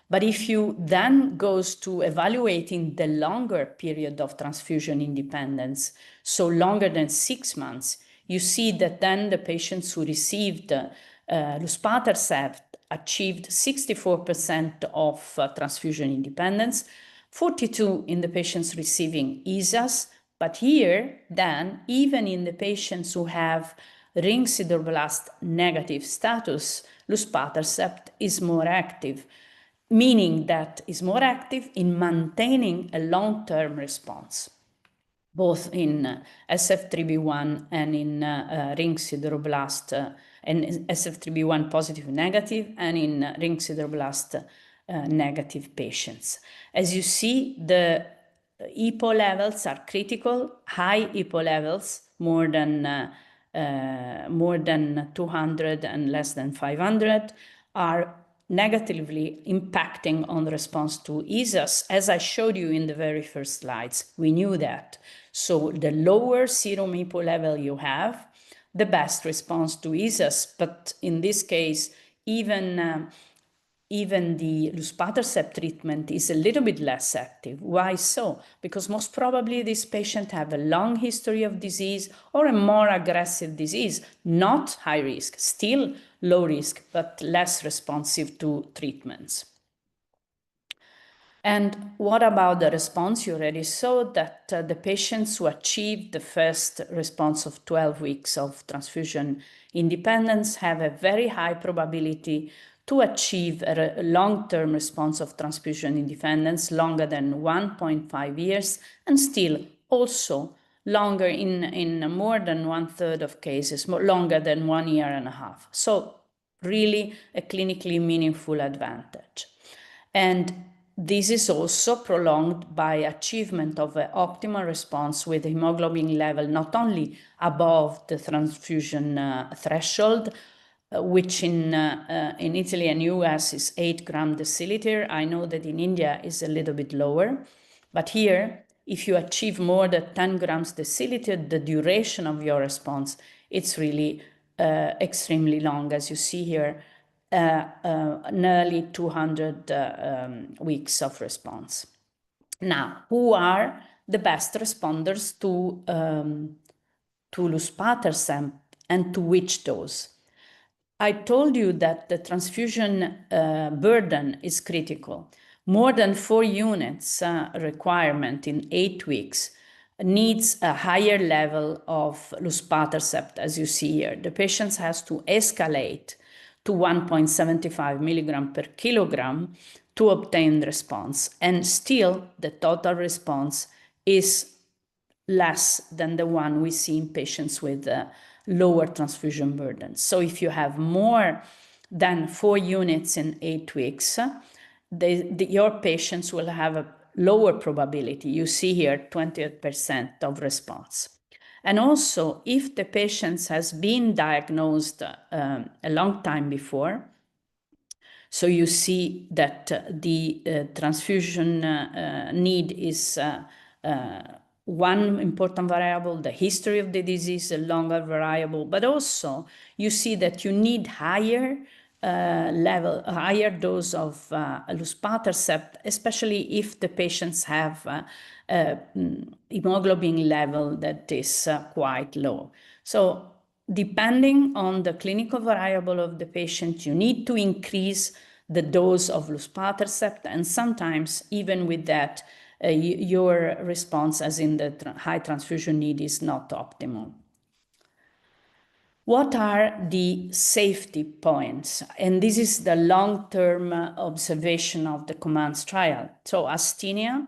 F: But if you then goes to evaluating the longer period of transfusion independence, so longer than 6 months, you see that then the patients who received luspatercept achieved 64% of transfusion independence, 42 in the patients receiving ESAS, but here then even in the patients who have ring sideroblast negative status, luspatercept is more active, meaning that is more active in maintaining a long-term response, both in SF3B1 and in ring sideroblast and SF3B1 positive negative and in ring sideroblast negative patients. As you see, the EPO levels are critical. High EPO levels, more than 200 and less than 500, are negatively impacting on the response to ESAS, as I showed you in the very first slides. We knew that. So the lower serum EPO level you have, the best response to ESAS. But in this case, even the luspatercept treatment is a little bit less active. Why so? Because most probably this patient have a long history of disease or a more aggressive disease, not high risk, still low risk, but less responsive to treatments. And what about the response? You already saw that the patients who achieved the first response of 12 weeks of transfusion independence have a very high probability to achieve a long-term response of transfusion independence, longer than 1.5 years, and still also longer in more than 1/3 of cases, longer than 1.5 years. So really a clinically meaningful advantage. And this is also prolonged by achievement of an optimal response with hemoglobin level not only above the transfusion threshold, which in Italy and US is 8 grams deciliter. I know that in India is a little bit lower, but here, if you achieve more than 10 grams deciliter, the duration of your response, it's really extremely long, as you see here, nearly 200 weeks of response. Now, who are the best responders to luspatercept and to which dose? I told you that the transfusion burden is critical. More than 4 units requirement in 8 weeks needs a higher level of luspatercept, as you see here. The patient has to escalate to 1.75 milligram per kilogram to obtain response. And still, the total response is less than the one we see in patients with lower transfusion burden. So if you have more than 4 units in 8 weeks, your patients will have a lower probability. You see here 28% of response. And also, if the patient has been diagnosed a long time before, so you see that the transfusion need is one important variable, the history of the disease, a longer variable, but also you see that you need higher higher dose of luspatercept, especially if the patients have hemoglobin level that is quite low. So depending on the clinical variable of the patient, you need to increase the dose of luspatercept, and sometimes even with that, your response, as in the high transfusion need, is not optimal. What are the safety points? And this is the long-term observation of the COMMANDS trial. So asthenia,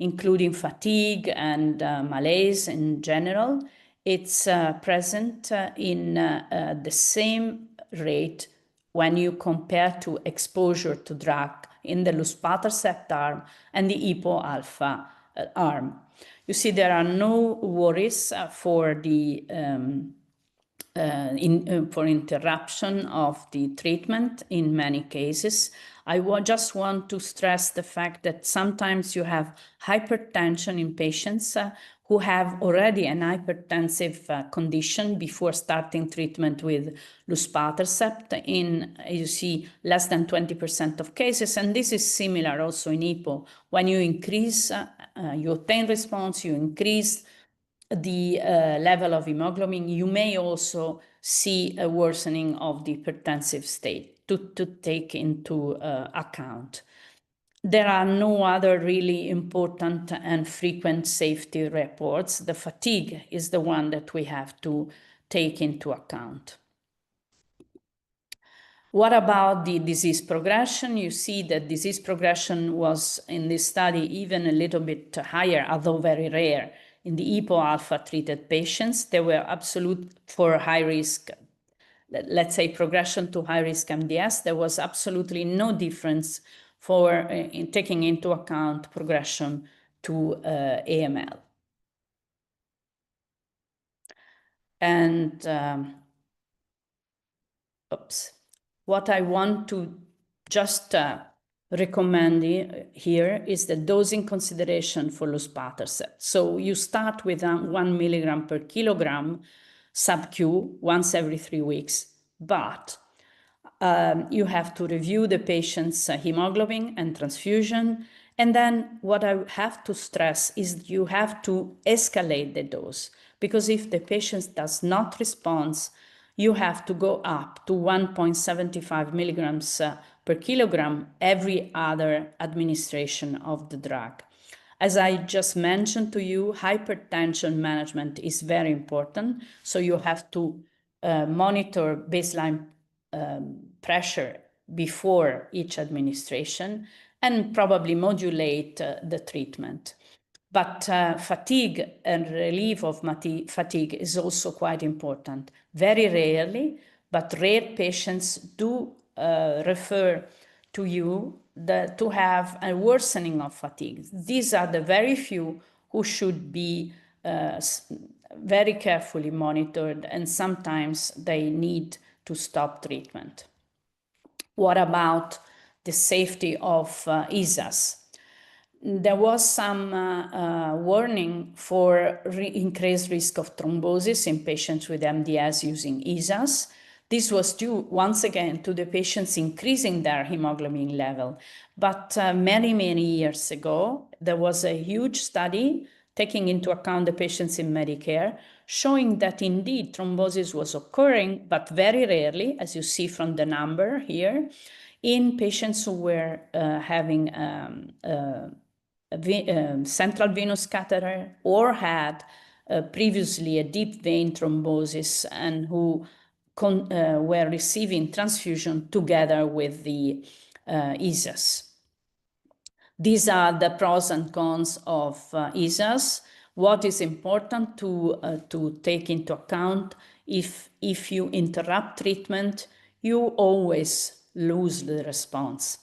F: including fatigue and malaise in general, it's present in the same rate when you compare to exposure to drug in the luspatercept arm and the EPO alpha arm. You see, there are no worries for the for interruption of the treatment in many cases. I just want to stress the fact that sometimes you have hypertension in patients who have already an hypertensive condition before starting treatment with luspatercept in, you see, less than 20% of cases. And this is similar also in EPO. When you increase, you obtain response, you increase the level of hemoglobin, you may also see a worsening of the hypertensive state to take into account. There are no other really important and frequent safety reports. The fatigue is the one that we have to take into account. What about the disease progression? You see that disease progression was in this study even a little bit higher, although very rare. In the EPO alpha treated patients, there were absolute for high risk, let's say progression to high risk MDS, there was absolutely no difference for in taking into account progression to AML. And what I want to just recommend here is the dosing consideration for luspatercept. So you start with 1 milligram per kilogram sub-Q once every 3 weeks, but you have to review the patient's hemoglobin and transfusion. And then what I have to stress is you have to escalate the dose, because if the patient does not respond, you have to go up to 1.75 milligrams per kilogram every other administration of the drug. As I just mentioned to you, hypertension management is very important. So you have to monitor baseline pressure before each administration and probably modulate the treatment. But fatigue and relief of fatigue is also quite important. Very rarely, but rare patients do refer to you to have a worsening of fatigue. These are the very few who should be very carefully monitored, and sometimes they need to stop treatment. What about the safety of ESAs? There was some warning for increased risk of thrombosis in patients with MDS using ESAs. This was due, once again, to the patients increasing their hemoglobin level. But many, many years ago, there was a huge study taking into account the patients in Medicare, showing that indeed thrombosis was occurring, but very rarely, as you see from the number here, in patients who were having central venous catheter or had previously a deep vein thrombosis and who were receiving transfusion together with the ESAs. These are the pros and cons of ESAs. What is important to take into account, if you interrupt treatment, you always lose the response.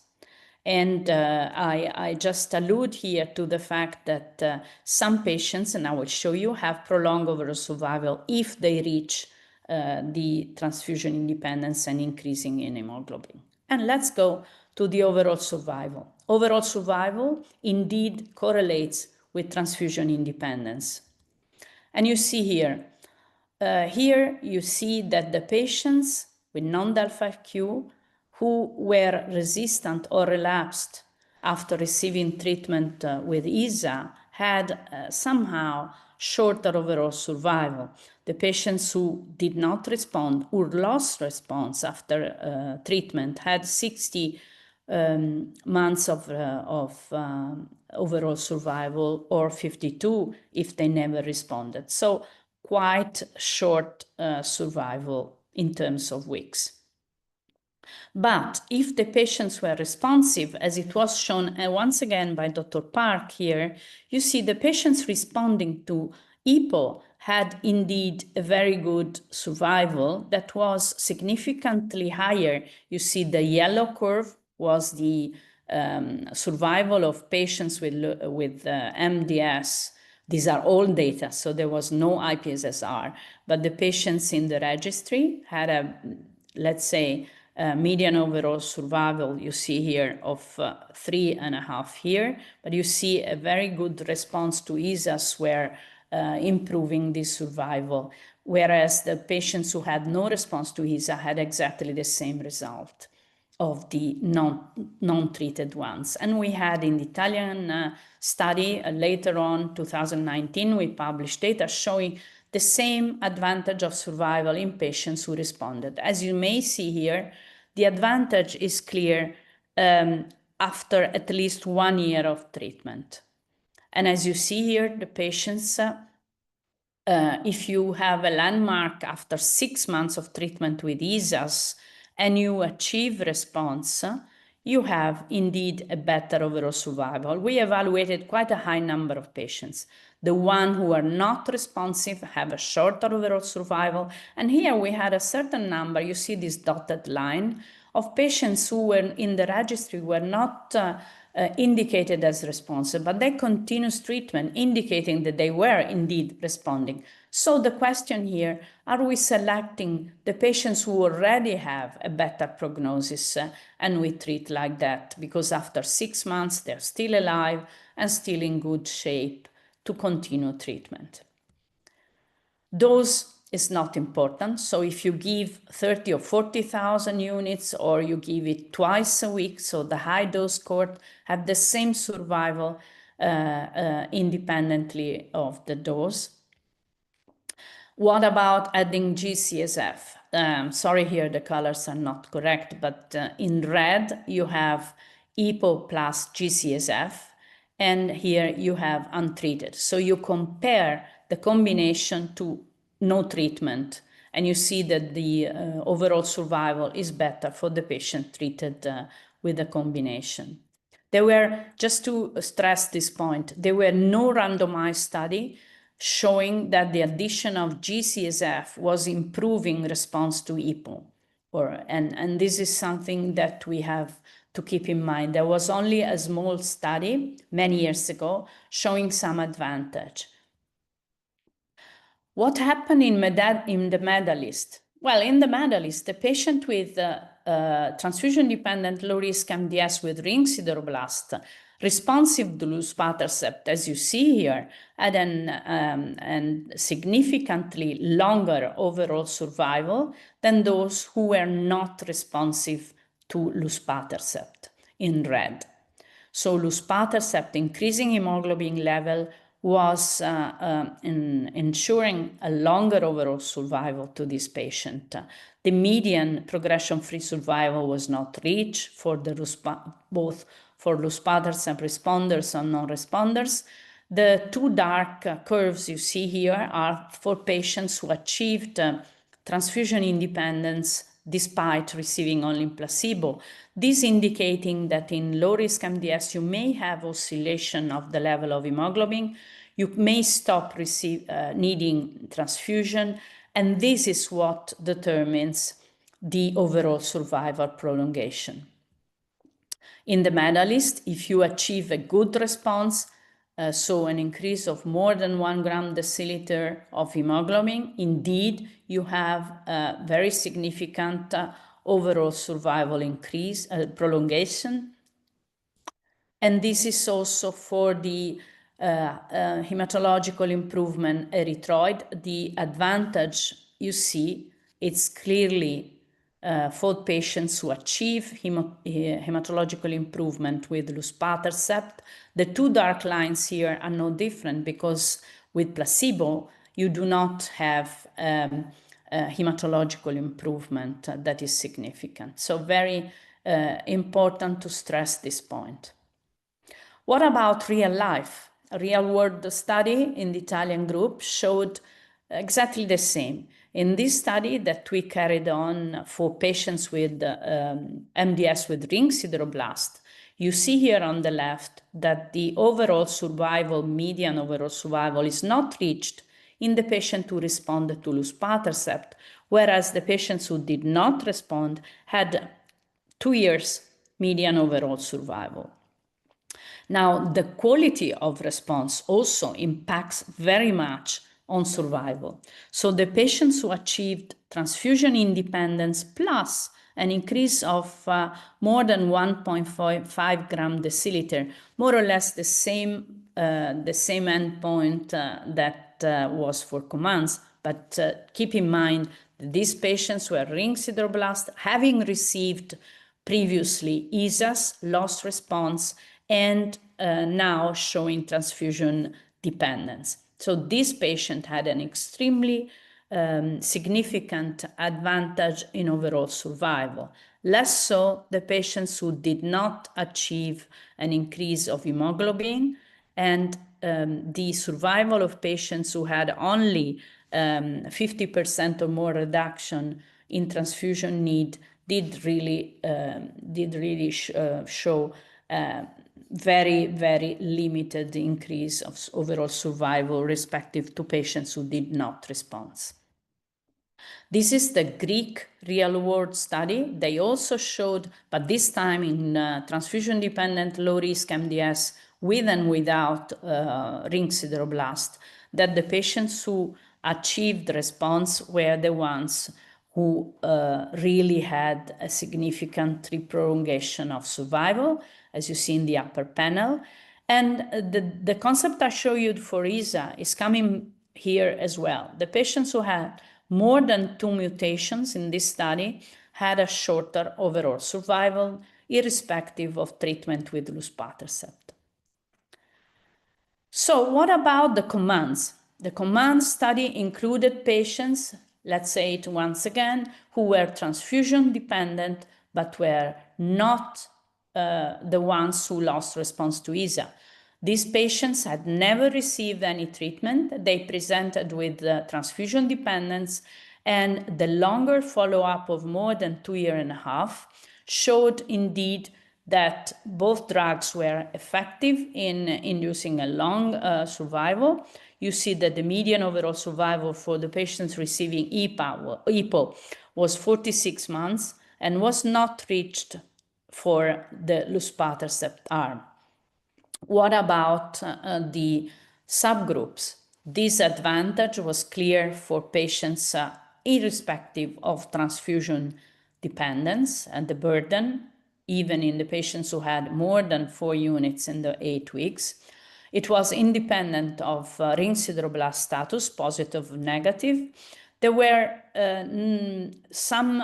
F: And I just allude here to the fact that some patients, and I will show you, have prolonged overall survival if they reach the transfusion independence and increasing in hemoglobin. And let's go to the overall survival. Overall survival indeed correlates with transfusion independence. And you see here, here you see that the patients with non-del(5q) who were resistant or relapsed after receiving treatment with ESA had somehow shorter overall survival. The patients who did not respond or lost response after treatment had 60 months of overall survival, or 52 if they never responded. So quite short survival in terms of weeks. But if the patients were responsive, as it was shown once again by Dr. Park here, you see the patients responding to EPO had indeed a very good survival that was significantly higher. You see the yellow curve was the survival of patients with MDS. These are old data, so there was no IPSSR, but the patients in the registry had a, let's say, median overall survival, you see here, of 3.5 years, but you see a very good response to ESAs where improving this survival, whereas the patients who had no response to ESA had exactly the same result of the non-treated ones. And we had in the Italian study later on, 2019, we published data showing the same advantage of survival in patients who responded. As you may see here, the advantage is clear after at least 1 year of treatment. And as you see here, the patients, if you have a landmark after 6 months of treatment with ESAs and you achieve response, you have indeed a better overall survival. We evaluated quite a high number of patients. The ones who are not responsive have a shorter overall survival. And here we had a certain number, you see this dotted line, of patients who were in the registry were not indicated as responsive, but they continued treatment, indicating that they were indeed responding. So the question here, are we selecting the patients who already have a better prognosis and we treat like that? Because after 6 months, they're still alive and still in good shape to continue treatment. Dose is not important. So if you give 30 or 40,000 units or you give it twice a week, so the high dose cohort have the same survival independently of the dose. What about adding G-CSF? Sorry, here the colors are not correct, but in red you have EPO plus G-CSF, and here you have untreated. So you compare the combination to no treatment, and you see that the overall survival is better for the patient treated with a combination. There were, just to stress this point, there were no randomized study showing that the addition of G-CSF was improving response to EPO. And this is something that we have to keep in mind. There was only a small study many years ago showing some advantage. What happened in the medalist? Well, in the medalist, the patient with transfusion-dependent low-risk MDS with ring sideroblast, responsive to luspatercept, as you see here, had an significantly longer overall survival than those who were not responsive to luspatercept in red. So luspatercept increasing hemoglobin level was ensuring a longer overall survival to this patient. The median progression-free survival was not reached for both for luspatercept responders and non-responders. The two dark curves you see here are for patients who achieved transfusion independence despite receiving only placebo. This indicating that in low-risk MDS, you may have oscillation of the level of hemoglobin, you may stop needing transfusion, and this is what determines the overall survival prolongation. In the medalist, if you achieve a good response, so an increase of more than 1 gram deciliter of hemoglobin, indeed, you have a very significant overall survival increase, prolongation. And this is also for the hematological improvement erythroid. The advantage you see, it's clearly for patients who achieve hematological improvement with luspatercept. The two dark lines here are no different because with placebo, you do not have hematological improvement that is significant. So very important to stress this point. What about real life? A real-world study in the Italian group showed exactly the same. In this study that we carried on for patients with MDS with ring sideroblast, you see here on the left that the overall survival, median overall survival, is not reached in the patient who responded to luspatercept, whereas the patients who did not respond had 2 years median overall survival. Now, the quality of response also impacts very much on survival. So the patients who achieved transfusion independence plus an increase of more than 1.5 gram deciliter, more or less the same endpoint that was for commands. But keep in mind that these patients were ring sideroblasts, having received previously ESAs, lost response, and now showing transfusion dependence. So this patient had an extremely significant advantage in overall survival. Less so the patients who did not achieve an increase of hemoglobin, and the survival of patients who had only 50% or more reduction in transfusion need did really show very, very limited increase of overall survival respective to patients who did not respond. This is the Greek real-world study. They also showed, but this time in transfusion-dependent low-risk MDS with and without ring sideroblast, that the patients who achieved response were the ones who really had a significant prolongation of survival, as you see in the upper panel. And the concept I show you for ESA is coming here as well. The patients who had more than 2 mutations in this study had a shorter overall survival, irrespective of treatment with luspatercept. So what about the commands? The command study included patients, let's say it once again, who were transfusion dependent, but were not the ones who lost response to ESA. These patients had never received any treatment. They presented with transfusion dependence, and the longer follow-up of more than 2.5 years showed indeed that both drugs were effective in inducing a long survival. You see that the median overall survival for the patients receiving EPO was 46 months and was not reached for the luspatercept arm. What about the subgroups? This advantage was clear for patients irrespective of transfusion dependence and the burden, even in the patients who had more than 4 units in the 8 weeks. It was independent of ring sideroblast status, positive or negative. There were some,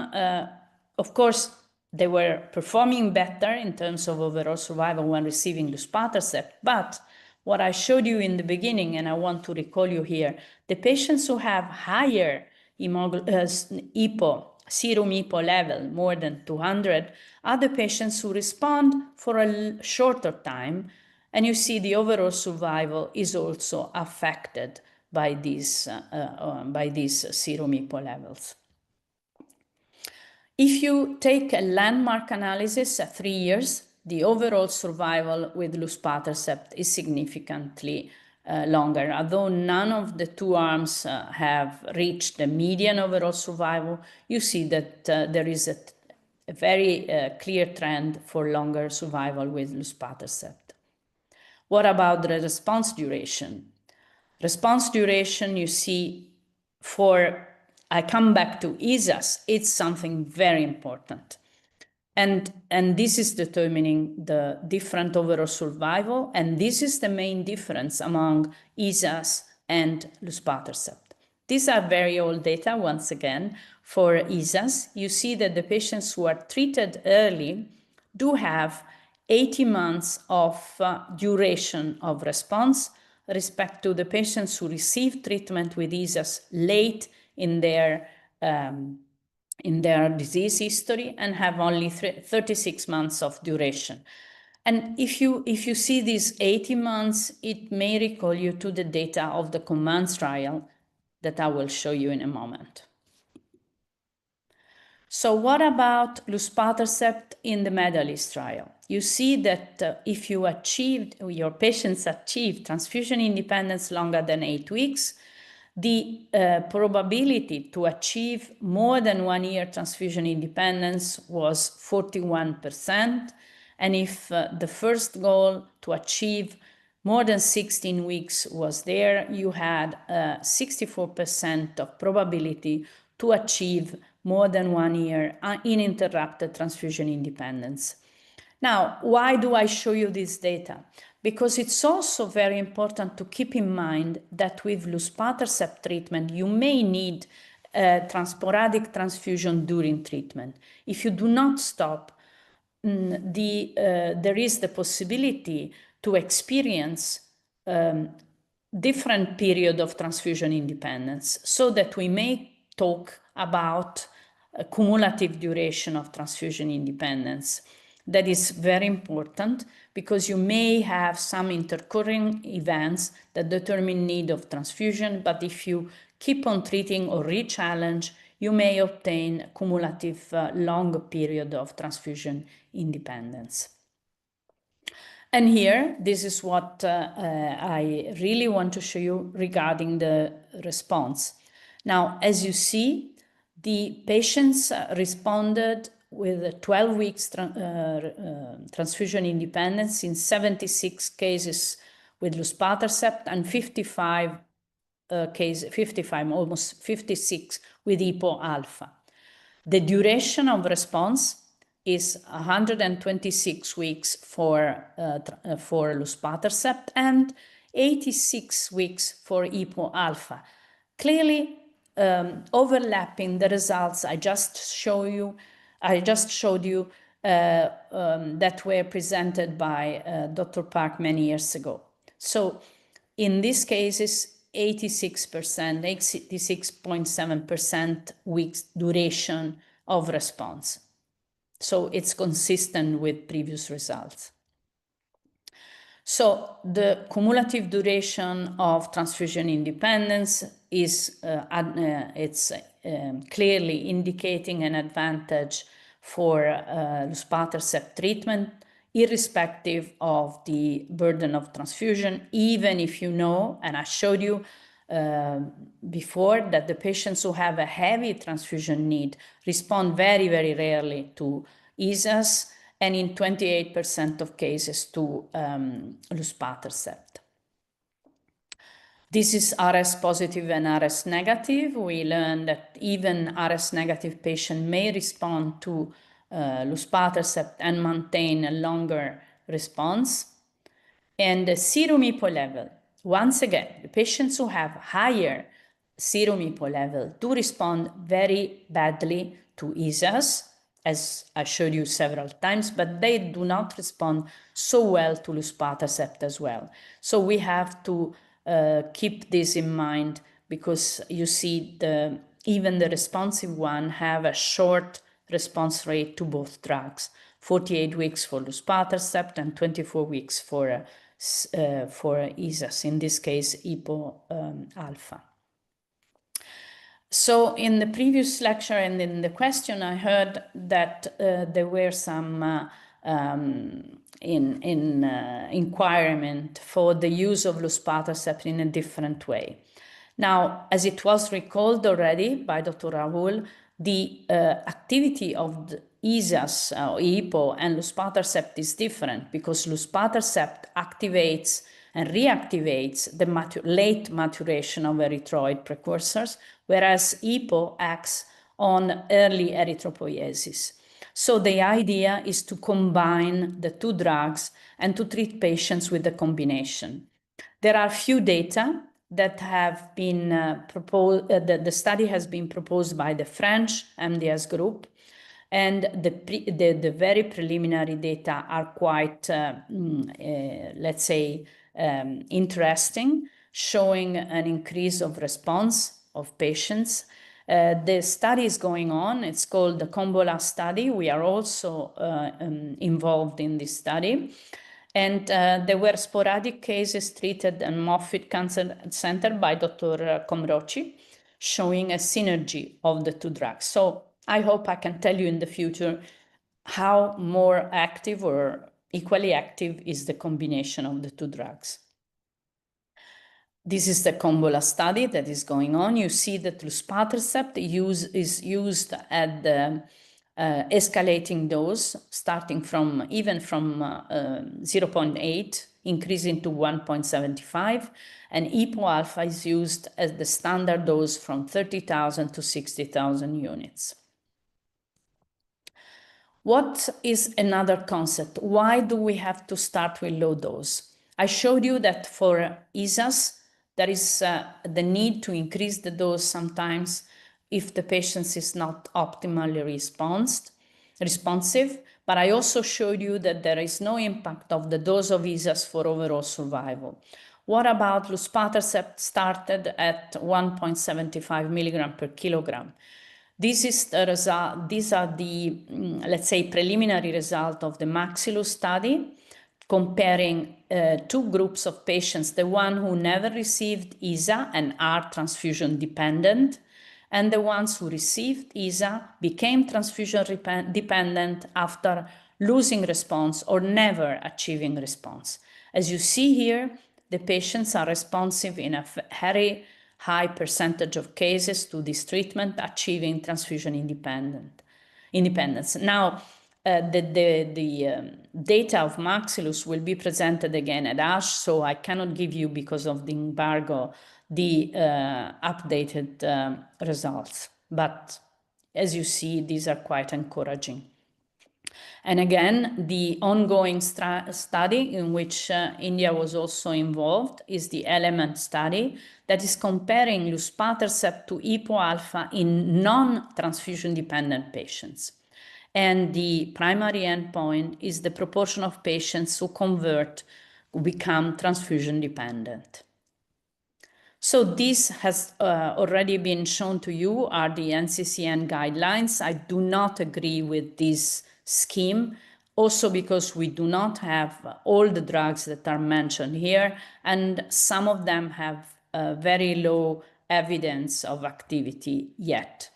F: of course, they were performing better in terms of overall survival when receiving luspatercept. But what I showed you in the beginning, and I want to recall you here, the patients who have higher EPO, serum EPO level, more than 200, are the patients who respond for a shorter time. And you see the overall survival is also affected by these serum EPO levels. If you take a landmark analysis at 3 years, the overall survival with luspatercept is significantly longer. Although none of the two arms have reached the median overall survival, you see that there is a very clear trend for longer survival with luspatercept. What about the response duration? Response duration, you see, I come back to ESAs, it's something very important. And this is determining the different overall survival, and this is the main difference among ESAs and luspatercept. These are very old data, once again, for ESAs. You see that the patients who are treated early do have 80 months of duration of response, respect to the patients who receive treatment with ESAs late in their disease history and have only 36 months of duration. And if you see these 80 months, it may recall you to the data of the COMMANDS trial that I will show you in a moment. So what about luspatercept in the MEDALIST trial? You see that if your patients achieved transfusion independence longer than 8 weeks, the probability to achieve more than 1 year transfusion independence was 41%, And if the first goal to achieve more than 16 weeks was there, you had 64% of probability to achieve more than 1 year uninterrupted transfusion independence. Now, why do I show you this data? Because it's also very important to keep in mind that with luspatercept treatment, you may need sporadic transfusion during treatment. If you do not stop, there is the possibility to experience different period of transfusion independence, so that we may talk about a cumulative duration of transfusion independence. That is very important because you may have some intercurring events that determine need of transfusion, but if you keep on treating or re-challenge, you may obtain cumulative long period of transfusion independence. And here, this is what I really want to show you regarding the response. Now, as you see, the patients responded with 12 weeks transfusion independence in 76 cases with luspatercept and 55 almost 56 with EPO alpha. The duration of response is 126 weeks for luspatercept and 86 weeks for EPO alpha. Clearly overlapping the results I just showed you that were presented by Dr. Park many years ago. So in these cases, 86%, 86.7% weeks duration of response. So it's consistent with previous results. So the cumulative duration of transfusion independence is clearly indicating an advantage for luspatercept treatment, irrespective of the burden of transfusion, even if you know, and I showed you before, that the patients who have a heavy transfusion need respond very, very rarely to ESAs, and in 28% of cases to luspatercept. This is RS positive and RS negative. We learned that even RS negative patient may respond to luspatercept and maintain a longer response. And the serum EPO level, once again, the patients who have higher serum EPO level do respond very badly to ESAs, as I showed you several times, but they do not respond so well to luspatercept as well. So we have to keep this in mind, because you see even the responsive one have a short response rate to both drugs, 48 weeks for luspatercept and 24 weeks for ESAs, in this case EPO alpha. So in the previous lecture and in the question, I heard that there were some inquirement for the use of luspatercept in a different way. Now, as it was recalled already by Dr. Rahul, the activity of the ESAs, EPO, and luspatercept is different, because luspatercept activates and reactivates the late maturation of erythroid precursors, whereas EPO acts on early erythropoiesis. So the idea is to combine the two drugs and to treat patients with the combination. There are few data that have been proposed. The study has been proposed by the French MDS group, and the very preliminary data are quite, let's say, interesting, showing an increase of response of patients. The study is going on. It's called the Combola study. We are also involved in this study. And there were sporadic cases treated at Moffitt Cancer Center by Dr. Komrochi, showing a synergy of the two drugs. So I hope I can tell you in the future how more active or equally active is the combination of the two drugs. This is the Combola study that is going on. You see that luspatercept is used at the escalating dose, starting from 0.8, increasing to 1.75, and EPO alpha is used as the standard dose from 30,000 to 60,000 units. What is another concept? Why do we have to start with low dose? I showed you that for ESAs, there is the need to increase the dose sometimes if the patient is not optimally responsive, but I also showed you that there is no impact of the dose of ESAs for overall survival. What about luspatercept started at 1.75 milligram per kilogram? This is the result. These are the, let's say, preliminary result of the Maxilus study, comparing two groups of patients, the one who never received ESA and are transfusion dependent, and the ones who received ESA became transfusion dependent after losing response or never achieving response. As you see here, the patients are responsive in a very high percentage of cases to this treatment, achieving transfusion independence. Now, the data of Maxilus will be presented again at ASH, so I cannot give you, because of the embargo, the updated results. But as you see, these are quite encouraging. And again, the ongoing study in which India was also involved is the ELEMENT study that is comparing luspatercept to EPO alpha in non-transfusion dependent patients. And the primary endpoint is the proportion of patients who become transfusion dependent. So this has already been shown to you, are the NCCN guidelines. I do not agree with this scheme, also because we do not have all the drugs that are mentioned here, and some of them have very low evidence of activity yet.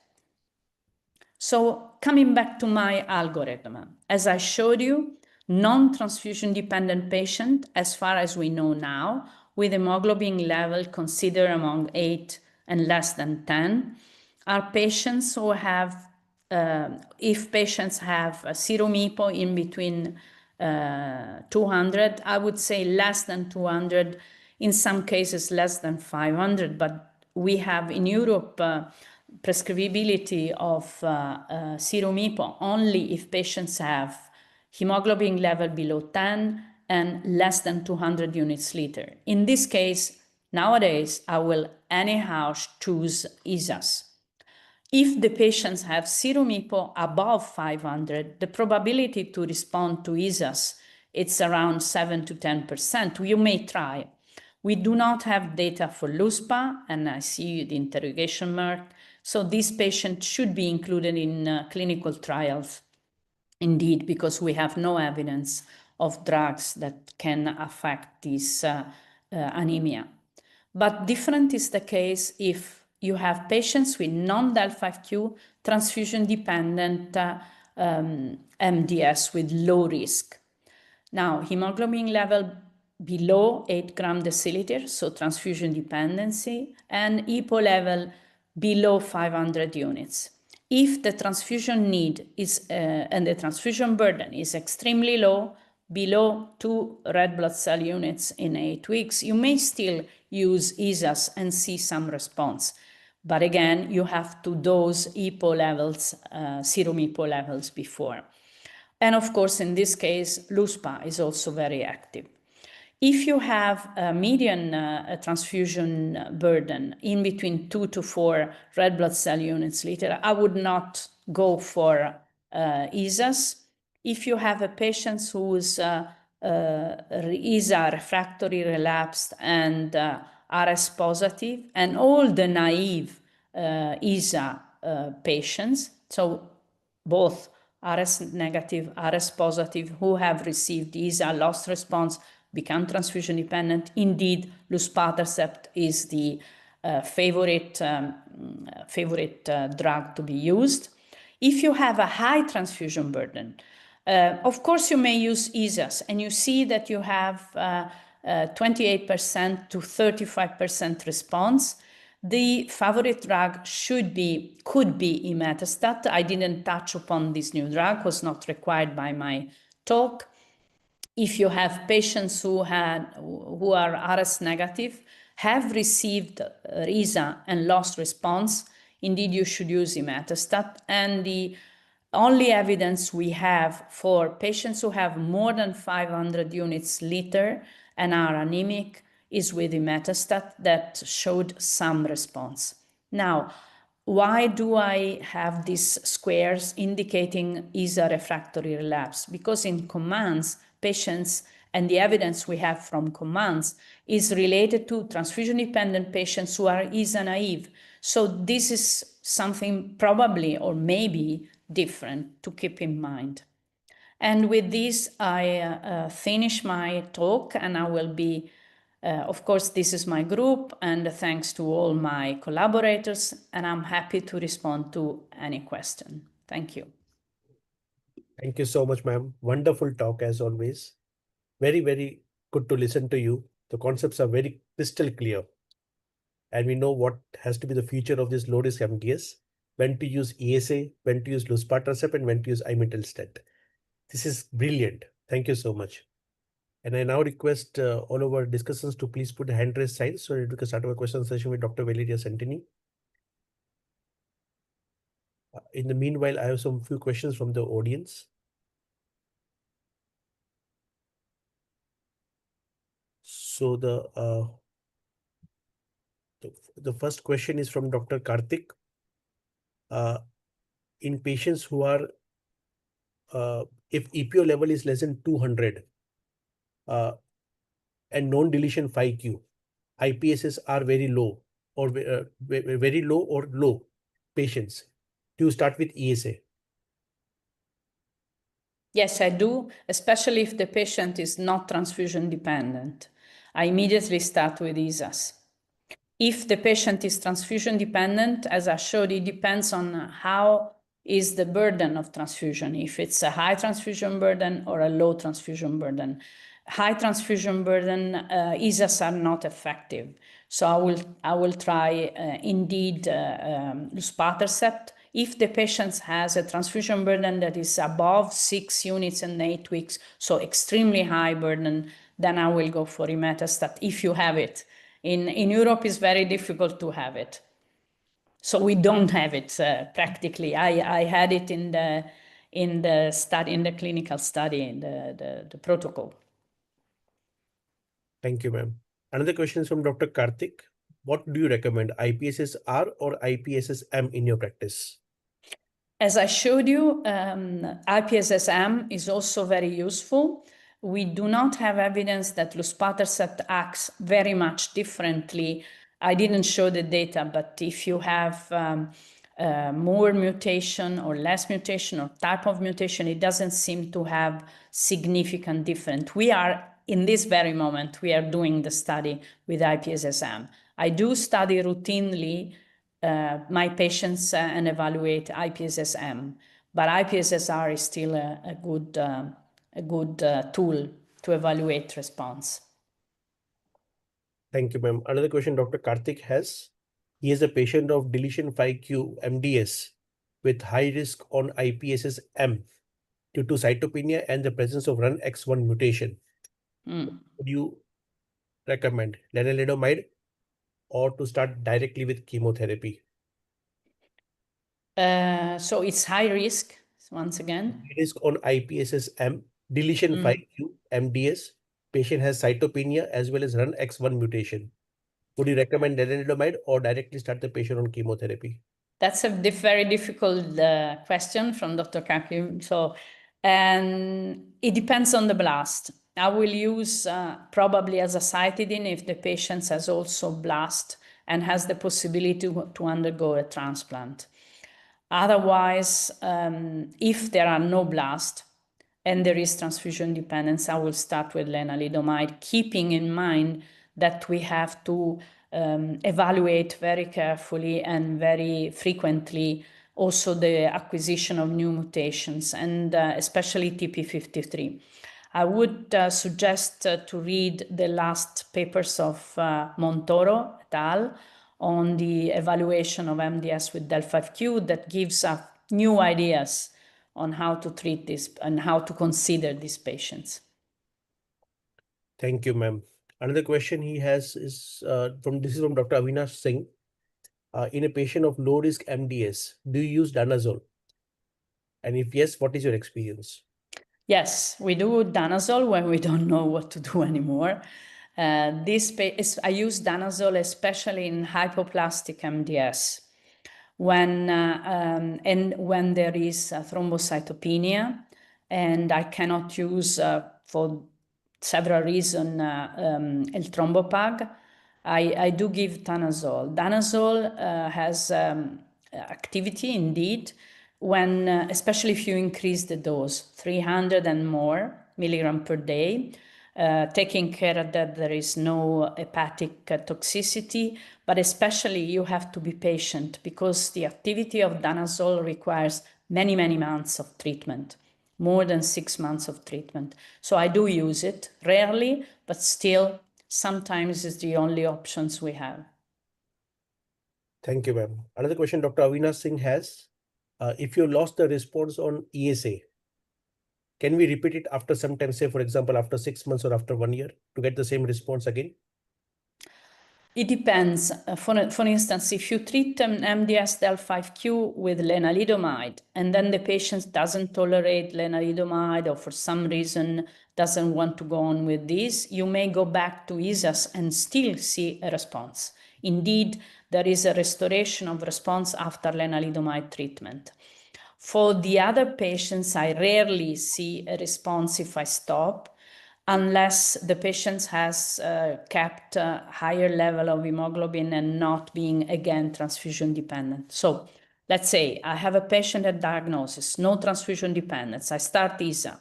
F: So coming back to my algorithm, as I showed you, non-transfusion dependent patient, as far as we know now, with hemoglobin level considered among 8 and less than 10, are patients who have, if patients have a serum EPO in between 200, I would say less than 200, in some cases less than 500, but we have in Europe prescribability of serum EPO only if patients have hemoglobin level below 10 and less than 200 units liter. In this case, nowadays, I will anyhow choose ESAs. If the patients have serum EPO above 500, the probability to respond to ESAs, it's around 7 to 10%. You may try. We do not have data for luspa, and I see the interrogation mark. So these patients should be included in clinical trials, indeed, because we have no evidence of drugs that can affect this anemia. But different is the case if you have patients with non-del(5q transfusion-dependent MDS with low risk. Now, hemoglobin level below 8 gram deciliter, so transfusion dependency, and EPO level below 500 units. If the transfusion need is and the transfusion burden is extremely low, below 2 red blood cell units in 8 weeks, you may still use ESAs and see some response. But again, you have to dose EPO levels, serum EPO levels before. And of course, in this case, luspa is also very active. If you have a median transfusion burden in between 2 to 4 red blood cell units liter, I would not go for ESAs. If you have a patient who's ESA refractory relapsed and RS positive, and all the naive ESA patients, so both RS negative, RS positive, who have received ESA, lost response, become transfusion dependent. Indeed, luspatercept is the favorite drug to be used. If you have a high transfusion burden, of course you may use ESAs, and you see that you have 28% to 35% response. The favorite drug could be imetelstat. I didn't touch upon this new drug, was not required by my talk. If you have patients who are RS negative, have received RISA and lost response, indeed you should use imetelstat. And the only evidence we have for patients who have more than 500 units liter and are anemic is with imetelstat that showed some response. Now, why do I have these squares indicating ESA refractory relapse? Because in commands, patients and the evidence we have from commands is related to transfusion-dependent patients who are ESA naive. So this is something probably or maybe different to keep in mind. And with this, I finish my talk, and I will be, of course, this is my group, and thanks to all my collaborators, and I'm happy to respond to any question. Thank you.
A: Thank you so much, ma'am. Wonderful talk as always. Very, very good to listen to you. The concepts are very crystal clear. And we know what has to be the future of this low-risk MDS, when to use ESA, when to use luspatercept, and when to use imetelstat. This is brilliant. Thank you so much. And I now request all of our discussants to please put the hand raise signs so that we can start our question session with Dr. Valeria Santini. In the meanwhile, I have some few questions from the audience. So the first question is from Dr. Karthik. In patients who are, if EPO level is less than 200 and non-deletion 5q, IPSS are very low or very low or low patients, do you start with ESA?
F: Yes, I do, especially if the patient is not transfusion dependent. I immediately start with ESAs. If the patient is transfusion dependent, as I showed, it depends on how is the burden of transfusion, if it's a high transfusion burden or a low transfusion burden. High transfusion burden, ESAs are not effective. So I will try indeed luspatercept. If the patient has a transfusion burden that is above 6 units in 8 weeks, so extremely high burden, then I will go for imetelstat if you have it. In Europe, it's very difficult to have it. So we don't have it practically. I had it in the study, in the clinical study, in the protocol.
A: Thank you, ma'am. Another question is from Dr. Karthik. What do you recommend, IPSS-R or IPSS-M in your practice?
F: As I showed you, IPSS-M is also very useful. We do not have evidence that luspatercept acts very much differently. I didn't show the data, but if you have more mutation or less mutation or type of mutation, it doesn't seem to have significant difference. We are, in this very moment, we are doing the study with IPSS-M. I do study routinely my patients and evaluate IPSS-M, but IPSS-R is still a good tool to evaluate response.
A: Thank you, ma'am. Another question Dr. Karthik has. He is a patient of deletion 5q MDS with high risk on IPSS-M due to cytopenia and the presence of RUNX1 mutation. Would you recommend lenalidomide or to start directly with chemotherapy?
F: So it's high risk, once again.
A: High risk on IPSS-M, deletion 5q MDS. Patient has cytopenia as well as RUNX1 mutation. Would you recommend lenalidomide or directly start the patient on chemotherapy?
F: That's a very difficult question from Dr. Kakim. So, and it depends on the blast. I will use probably azacitidine if the patient has also blast and has the possibility to undergo a transplant. Otherwise, if there are no blast and there is transfusion dependence, I will start with lenalidomide, keeping in mind that we have to evaluate very carefully and very frequently also the acquisition of new mutations, and especially TP53. I would suggest to read the last papers of Montoro et al. on the evaluation of MDS with del(5q that gives us new ideas on how to treat this and how to consider these patients.
A: Thank you, ma'am. Another question he has is from Dr. Avinash Singh. In a patient of low risk MDS, do you use danazol? And if yes, what is your experience?
F: Yes, we do danazol when we don't know what to do anymore. I use danazol especially in hypoplastic MDS when there is thrombocytopenia, and I cannot use for several reasons el thrombopag. I do give danazol. Danazol has activity indeed when, especially if you increase the dose, 300 and more milligram per day, taking care that there is no hepatic toxicity, but especially you have to be patient because the activity of danazol requires many, many months of treatment, more than 6 months of treatment. So I do use it, rarely, but still sometimes it's the only options we have.
A: Thank you, ma'am. Another question Dr. Avinash Singh has. If you lost the response on ESA, can we repeat it after some time, say, for example, after 6 months or after 1 year to get the same response again?
F: It depends. For instance, if you treat an MDS del(5q with lenalidomide and then the patient doesn't tolerate lenalidomide or for some reason doesn't want to go on with this, you may go back to ESAS and still see a response. Indeed, there is a restoration of response after lenalidomide treatment. For the other patients, I rarely see a response if I stop, unless the patient has kept a higher level of hemoglobin and not being, again, transfusion dependent. So let's say I have a patient at diagnosis, no transfusion dependence. I start ESA.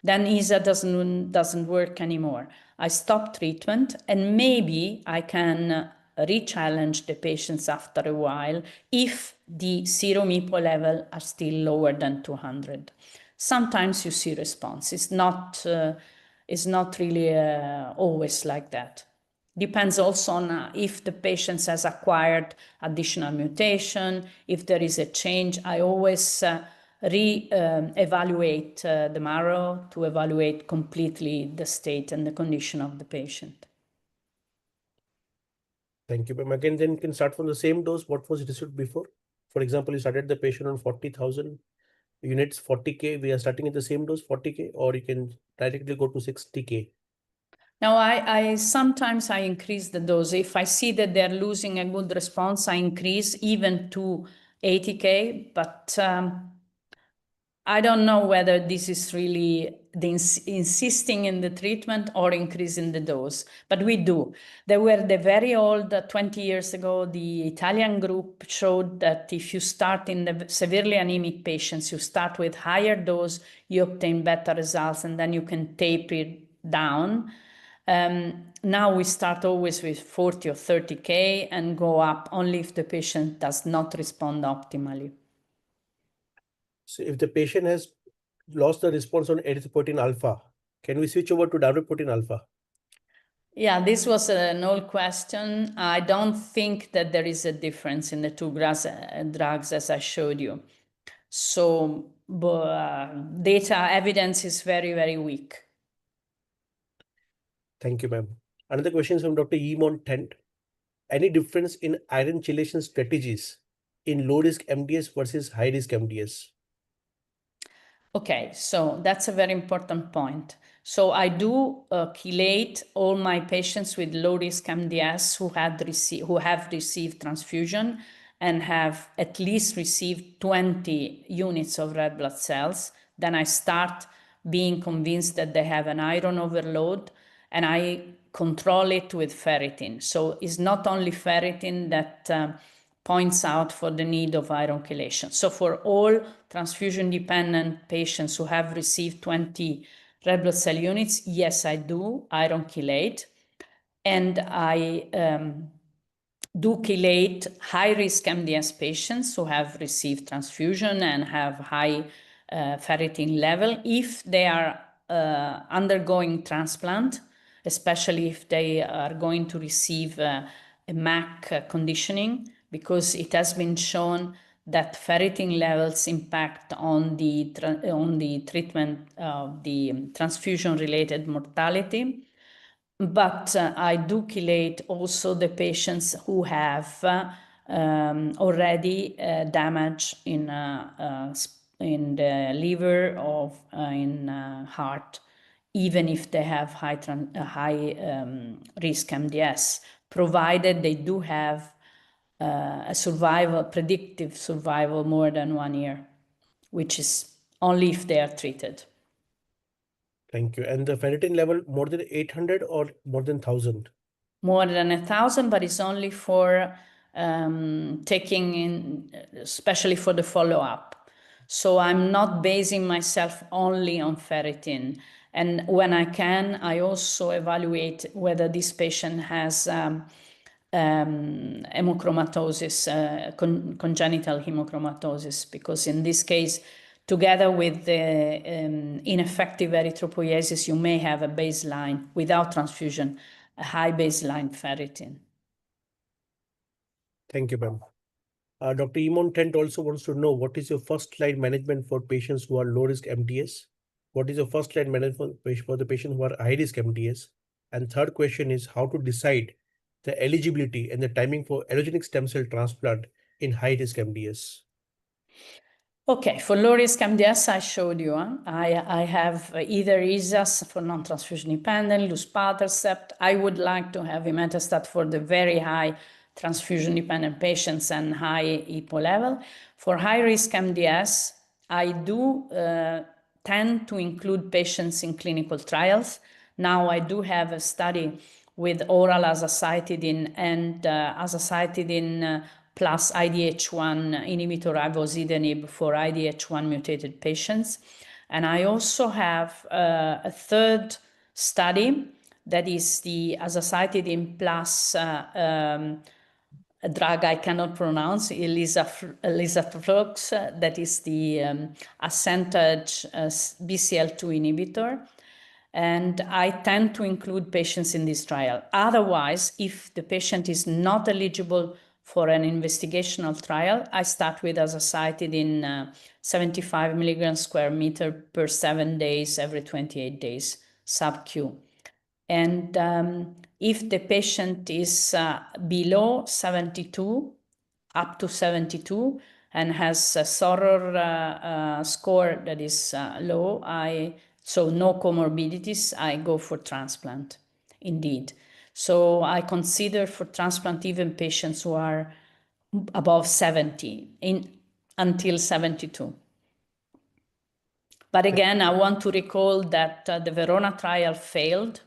F: Then ESA doesn't work anymore. I stop treatment, and maybe I can re-challenge the patients after a while if the serum EPO level are still lower than 200. Sometimes you see response. It's not really always like that. Depends also on if the patient has acquired additional mutation, if there is a change. I always re-evaluate the marrow to evaluate completely the state and the condition of the patient.
A: Thank you, ma'am. Again, then you can start from the same dose. What was received before? For example, you started the patient on 40,000 units, 40K. We are starting at the same dose, 40K, or you can directly go to 60K.
F: Now, I sometimes increase the dose. If I see that they're losing a good response, I increase even to 80K, but I don't know whether this is really insisting in the treatment or increasing the dose, but we do. There were the very old, 20 years ago, the Italian group showed that if you start in the severely anemic patients, you start with higher dose, you obtain better results, and then you can taper it down. Now we start always with 40 or 30K and go up only if the patient does not respond optimally.
A: So if the patient has lost the response on erythropoietin alpha, can we switch over to darbepoetin alpha?
F: Yeah, this was an old question. I don't think that there is a difference in the two drugs as I showed you. So data evidence is very, very weak.
A: Thank you, ma'am. Another question is from Dr. Yimon Tent. Any difference in iron chelation strategies in low-risk MDS versus high-risk MDS? Okay,
F: so that's a very important point. So I do chelate all my patients with low-risk MDS who have received transfusion and have at least received 20 units of red blood cells. Then I start being convinced that they have an iron overload, and I control it with ferritin. So it's not only ferritin that points out for the need of iron chelation. So for all transfusion-dependent patients who have received 20 red blood cell units, yes, I do iron chelate. And I do chelate high-risk MDS patients who have received transfusion and have high ferritin level if they are undergoing transplant, especially if they are going to receive a a MAC conditioning, because it has been shown that ferritin levels impact on the treatment of the transfusion-related mortality. But I do chelate also the patients who have already damage in the liver or in heart, even if they have high risk MDS, provided they do have a predictive survival more than 1 year, which is only if they are treated.
A: Thank you. And the ferritin level more than 800 or more than 1000?
F: More than 1,000, but it's only for taking in, especially for the follow-up. So I'm not basing myself only on ferritin. And when I can, I also evaluate whether this patient has hemochromatosis, congenital hemochromatosis, because in this case, together with the ineffective erythropoiesis, you may have a baseline without transfusion, a high baseline ferritin.
A: Thank you, ma'am. Dr. Imon Tent also wants to know, what is your first line management for patients who are low risk MDS? What is your first line management for the patients who are high risk MDS? And third question is how to decide the eligibility and the timing for allogenic stem cell transplant in high risk MDS.
F: Okay, for low risk MDS, I showed you. I have either ISAS for non-transfusion dependent, luspatercept. I would like to have imetelstat for the very high transfusion dependent patients and high EPO level. For high risk MDS, I do tend to include patients in clinical trials. Now I do have a study with oral azacitidine and azacitidine plus IDH1 inhibitor ivosidenib for IDH1 mutated patients. And I also have a third study that is the azacitidine plus a drug I cannot pronounce, elisaflux, that is the Ascentage BCL2 inhibitor. And I tend to include patients in this trial. Otherwise, if the patient is not eligible for an investigational trial, I start with azacitidine 75 milligrams square meter per 7 days, every 28 days, sub-Q. And if the patient is below 72, up to 72, and has a SORR score that is low, so no comorbidities, I go for transplant, indeed. So I consider for transplant even patients who are above 70, until 72. But again, I want to recall that the Verona trial failed,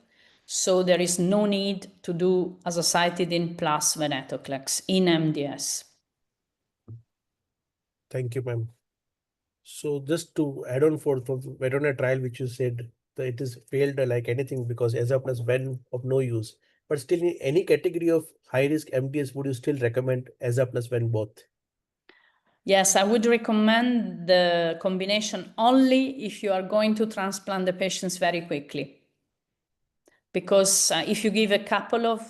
F: so there is no need to do azacitidine plus venetoclax in MDS.
A: Thank you, ma'am. So just to add on for Verona trial, which you said that it is failed like anything because ASA plus ven of no use. But still, in any category of high risk MDS, would you still recommend ASA plus ven both?
F: Yes, I would recommend the combination only if you are going to transplant the patients very quickly. Because if you give a couple of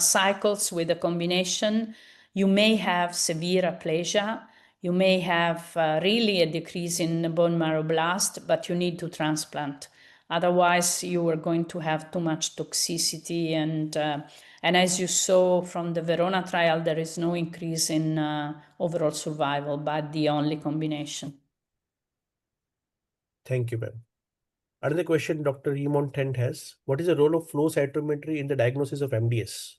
F: cycles with a combination, you may have severe aplasia, you may have really a decrease in bone marrow blast, but you need to transplant. Otherwise, you are going to have too much toxicity. And as you saw from the Verona trial, there is no increase in overall survival by the only combination.
A: Thank you, ma'am. Another question Dr. Emon Tent has, what is the role of flow cytometry in the diagnosis of MDS?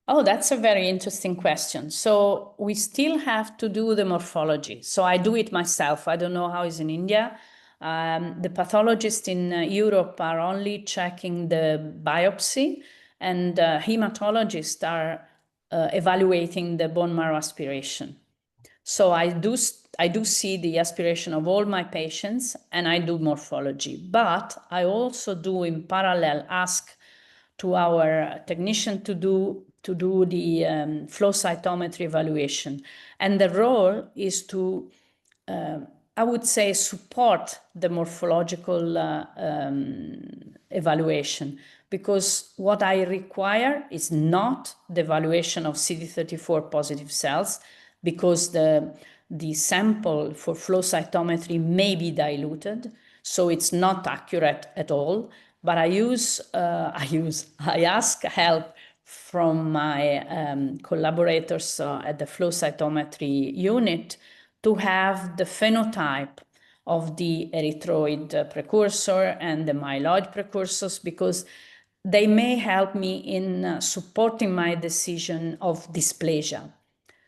F: Oh, that's a very interesting question. So we still have to do the morphology. So I do it myself. I don't know how it's in India. The pathologists in Europe are only checking the biopsy, and hematologists are evaluating the bone marrow aspiration. So I do see the aspiration of all my patients, and I do morphology. But I also do in parallel ask to our technician to do the flow cytometry evaluation. And the role is to, I would say, support the morphological evaluation. because what I require is not the evaluation of CD34 positive cells, because the sample for flow cytometry may be diluted, so it's not accurate at all. But I ask help from my collaborators at the flow cytometry unit to have the phenotype of the erythroid precursor and the myeloid precursors, because they may help me in supporting my decision of dysplasia.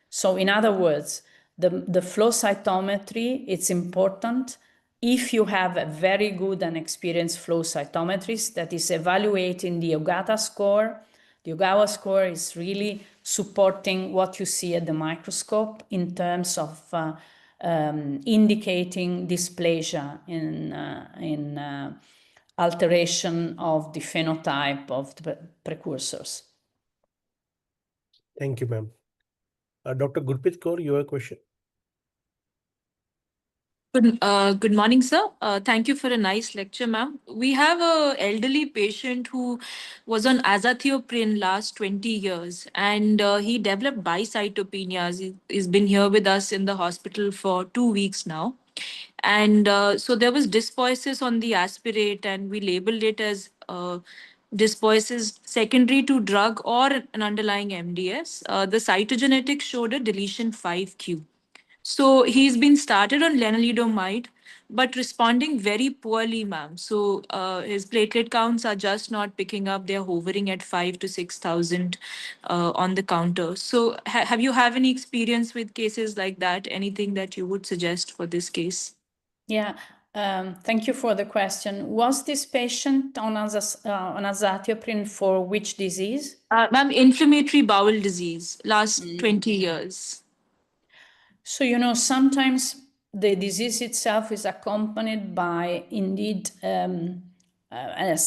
F: So in other words, the flow cytometry, it's important if you have a very good and experienced flow cytometrist that is evaluating the Ogata score. The Ogawa score is really supporting what you see at the microscope in terms of indicating dysplasia in alteration of the phenotype of the precursors.
A: Thank you, ma'am. Dr. Gurpreet Kaur, you have a question?
G: Good morning, sir. Thank you for a nice lecture, ma'am. We have a elderly patient who was on azathioprine last 20 years, and he developed bicytopenias. He's been here with us in the hospital for 2 weeks now. And so there was dysbiosis on the aspirate, and we labeled it as dysbiosis secondary to drug or an underlying MDS. The cytogenetics showed a deletion 5q. So he's been started on lenalidomide, but responding very poorly, ma'am. So his platelet counts are just not picking up. They're hovering at 5 to 6,000 on the counter. So have you have any experience with cases like that? Anything that you would suggest for this case?
F: Yeah, thank you for the question. Was this patient on azathioprine for which disease?
G: Ma'am, inflammatory bowel disease, last 20 years.
F: So, you know, sometimes the disease itself is accompanied by indeed let's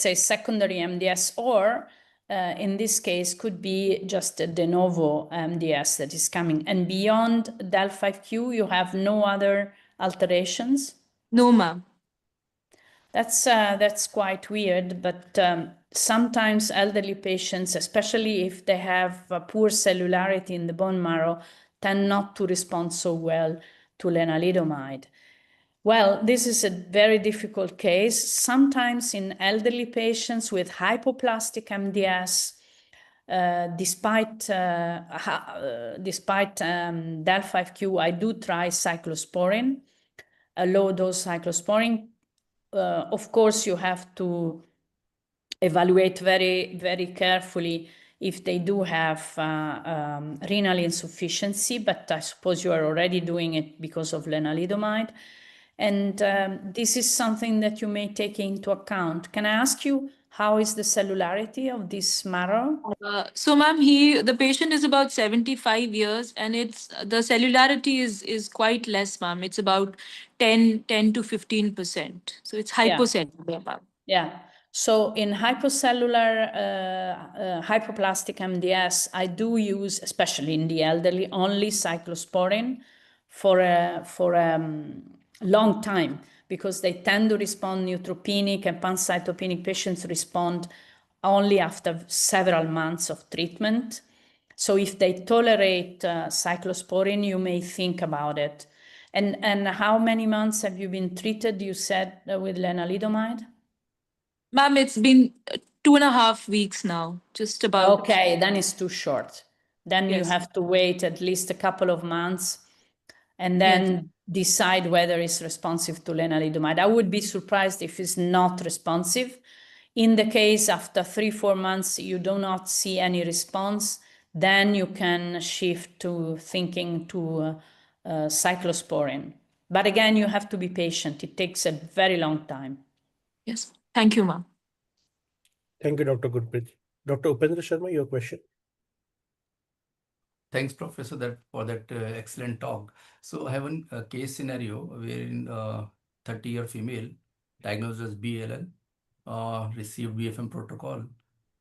F: say secondary MDS, or in this case could be just a de novo MDS that is coming. And beyond del5q, you have no other alterations?
G: No, ma'am.
F: That's quite weird, but sometimes elderly patients, especially if they have poor cellularity in the bone marrow, tend not to respond so well to lenalidomide. Well, this is a very difficult case. Sometimes in elderly patients with hypoplastic MDS, despite del5q, I do try cyclosporin, a low dose cyclosporin. Of course, you have to evaluate very, very carefully if they do have renal insufficiency, but I suppose you are already doing it because of lenalidomide. And this is something that you may take into account. Can I ask you, how is the cellularity of this marrow?
G: So, ma'am, the patient is about 75 years, and it's the cellularity is quite less, ma'am. It's about 10 to 15%. So it's hypocellular, ma'am.
F: Yeah. So in hypocellular hypoplastic MDS, I do use, especially in the elderly, only cyclosporin for a long time, because they tend to respond neutropenic, and pancytopenic patients respond only after several months of treatment. So if they tolerate cyclosporin, you may think about it. And how many months have you been treated, you said, with lenalidomide?
G: Ma'am, it's been 2.5 weeks now, just about.
F: Okay, then it's too short. Then you
G: Yes.
F: have to wait at least a couple of months and
G: Yes.
F: then decide whether it's responsive to lenalidomide. I would be surprised if it's not responsive. In the case after 3-4 months you do not see any response, then you can shift to thinking to cyclosporin. But again, you have to be patient. It takes a very long time.
G: Yes. Thank you, ma'am.
A: Thank you, Dr. Gurpreet. Dr. Upendra Sharma, your question?
D: Thanks, Professor, for that excellent talk. So I have a case scenario wherein 30-year female diagnosed as BLL, received BFM protocol,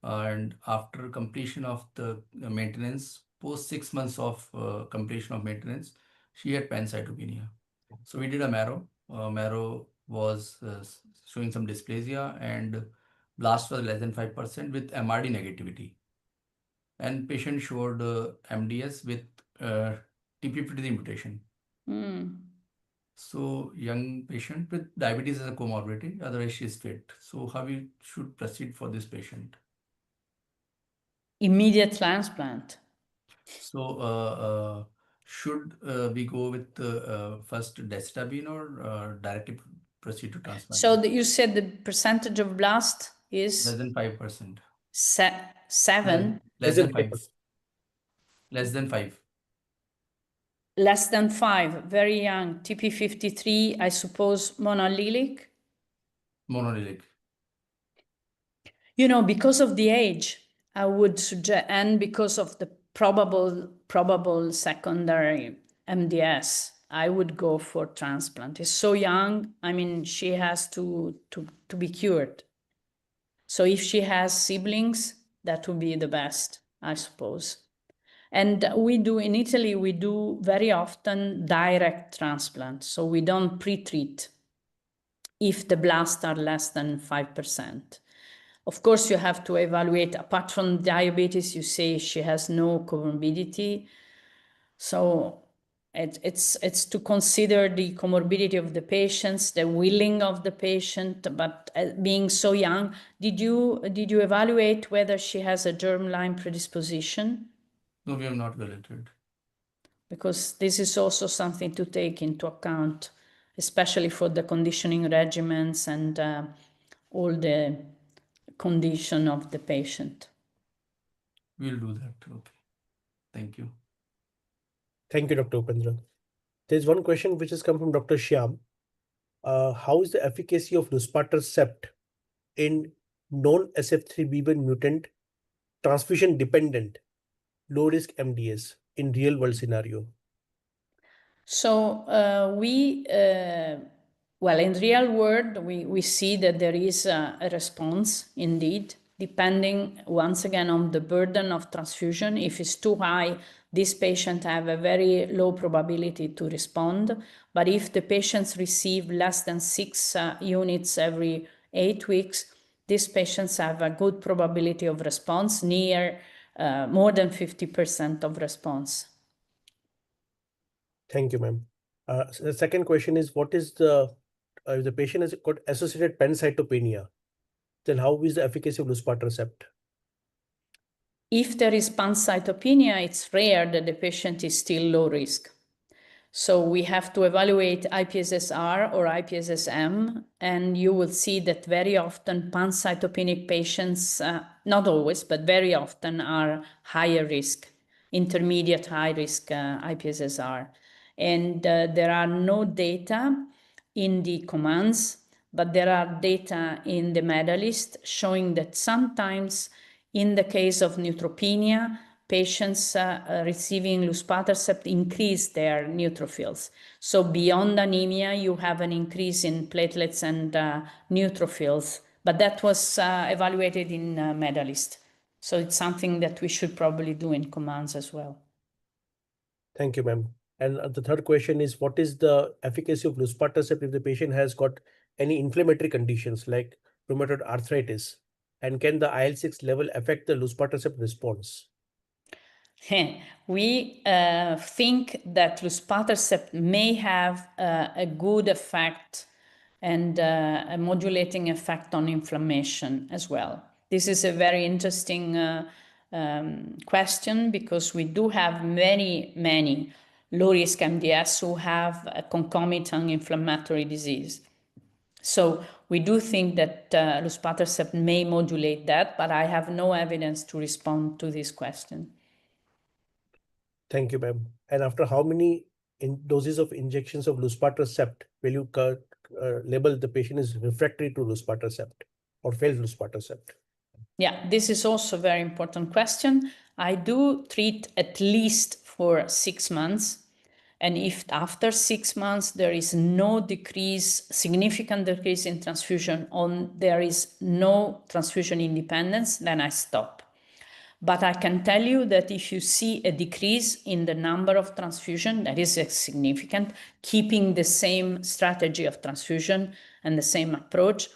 D: and after completion of the maintenance, post 6 months of completion of maintenance, she had pancytopenia. So we did a marrow. Marrow was showing some dysplasia, and blast was less than 5% with MRD negativity. And patient showed MDS with TP53 mutation. So young patient with diabetes as a comorbidity, otherwise she is fit. So how we should proceed for this patient?
F: Immediate transplant.
D: So should we go with first decitabine or directly proceed to transplant?
F: So you said the percentage of blast is
D: less than 5%.
F: 7.
D: Less than 5. Less than 5.
F: Less than 5. Very young. TP53, I suppose, monoallelic.
D: Monoallelic.
F: You know, because of the age, I would suggest, and because of the probable secondary MDS, I would go for transplant. It's so young. I mean, she has to be cured. So if she has siblings, that would be the best, I suppose. And we do, in Italy, we do very often direct transplant. So we don't pre-treat if the blasts are less than 5%. Of course, you have to evaluate, apart from diabetes, you say she has no comorbidity. So it's to consider the comorbidity of the patients, the willing of the patient, but being so young, did you evaluate whether she has a germline predisposition?
D: No, we have not evaluated.
F: Because this is also something to take into account, especially for the conditioning regimens and all the condition of the patient.
D: We'll do that. Okay. Thank you.
A: Thank you, Dr. Upendra. There's one question which has come from Dr. Shyam. How is the efficacy of luspatercept in non-SF3B1 mutant, transfusion-dependent, low-risk MDS in real-world scenario?
F: So well, in real world, we see that there is a response indeed, depending once again on the burden of transfusion. If it's too high, this patient have a very low probability to respond. But if the patients receive less than 6 units every 8 weeks, these patients have a good probability of response, near more than 50% of response.
A: Thank you, ma'am. The second question is, what is if the patient has got associated pancytopenia, then how is the efficacy of luspatercept?
F: If there is pancytopenia, it's rare that the patient is still low risk. So we have to evaluate IPSS-R or IPSS-M, and you will see that very often pancytopenic patients, not always, but very often are higher risk, intermediate high risk IPSS-R. And there are no data in the commands, but there are data in the medalist showing that sometimes in the case of neutropenia, patients receiving luspatercept increase their neutrophils. So beyond anemia, you have an increase in platelets and neutrophils, but that was evaluated in medalist. So it's something that we should probably do in commands as well.
A: Thank you, ma'am. And the third question is, what is the efficacy of luspatercept if the patient has got any inflammatory conditions like rheumatoid arthritis? And can the IL-6 level affect the luspatercept response?
F: We think that luspatercept may have a good effect and a modulating effect on inflammation as well. This is a very interesting question because we do have many low-risk MDS who have a concomitant inflammatory disease. So we do think that luspatercept may modulate that, but I have no evidence to respond to this question.
A: Thank you, ma'am. And after how many doses of injections of luspatercept will you label the patient is refractory to luspatercept or failed luspatercept?
F: Yeah, this is also a very important question. I do treat at least for 6 months. And if after 6 months there is no decrease, significant decrease in transfusion, there is no transfusion independence, then I stop. But I can tell you that if you see a decrease in the number of transfusion, that is significant, keeping the same strategy of transfusion and the same approach,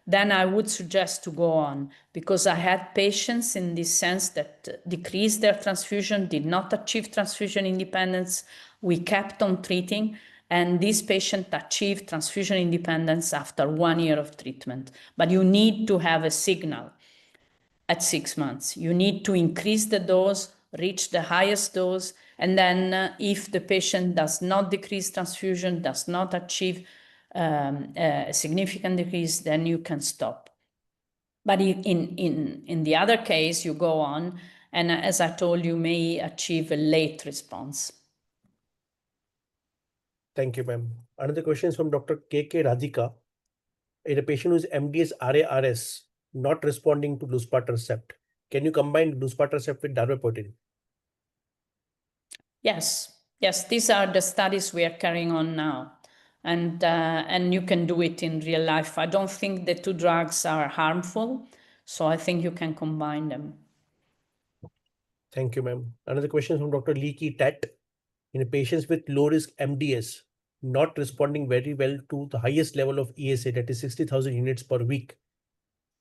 F: then I would suggest to go on, because I had patients in this sense that decreased their transfusion, did not achieve transfusion independence. We kept on treating, and this patient achieved transfusion independence after 1 year of treatment. But you need to have a signal at 6 months. You need to increase the dose, reach the highest dose, and then if the patient does not decrease transfusion, does not achieve a significant decrease, then you can stop. But in the other case, you go on, and as I told you, may achieve a late response.
A: Thank you, ma'am. Another question is from Dr. K.K. Radhika. In a patient who is MDS RARS not responding to luspatercept, can you combine luspatercept with darbepoetin?
F: Yes, these are the studies we are carrying on now. And you can do it in real life. I don't think the two drugs are harmful, so I think you can combine them.
A: Thank you, ma'am. Another question from Dr. Leaky Tat. In a patients with low risk MDS not responding very well to the highest level of ESA, that is 60,000 units per week,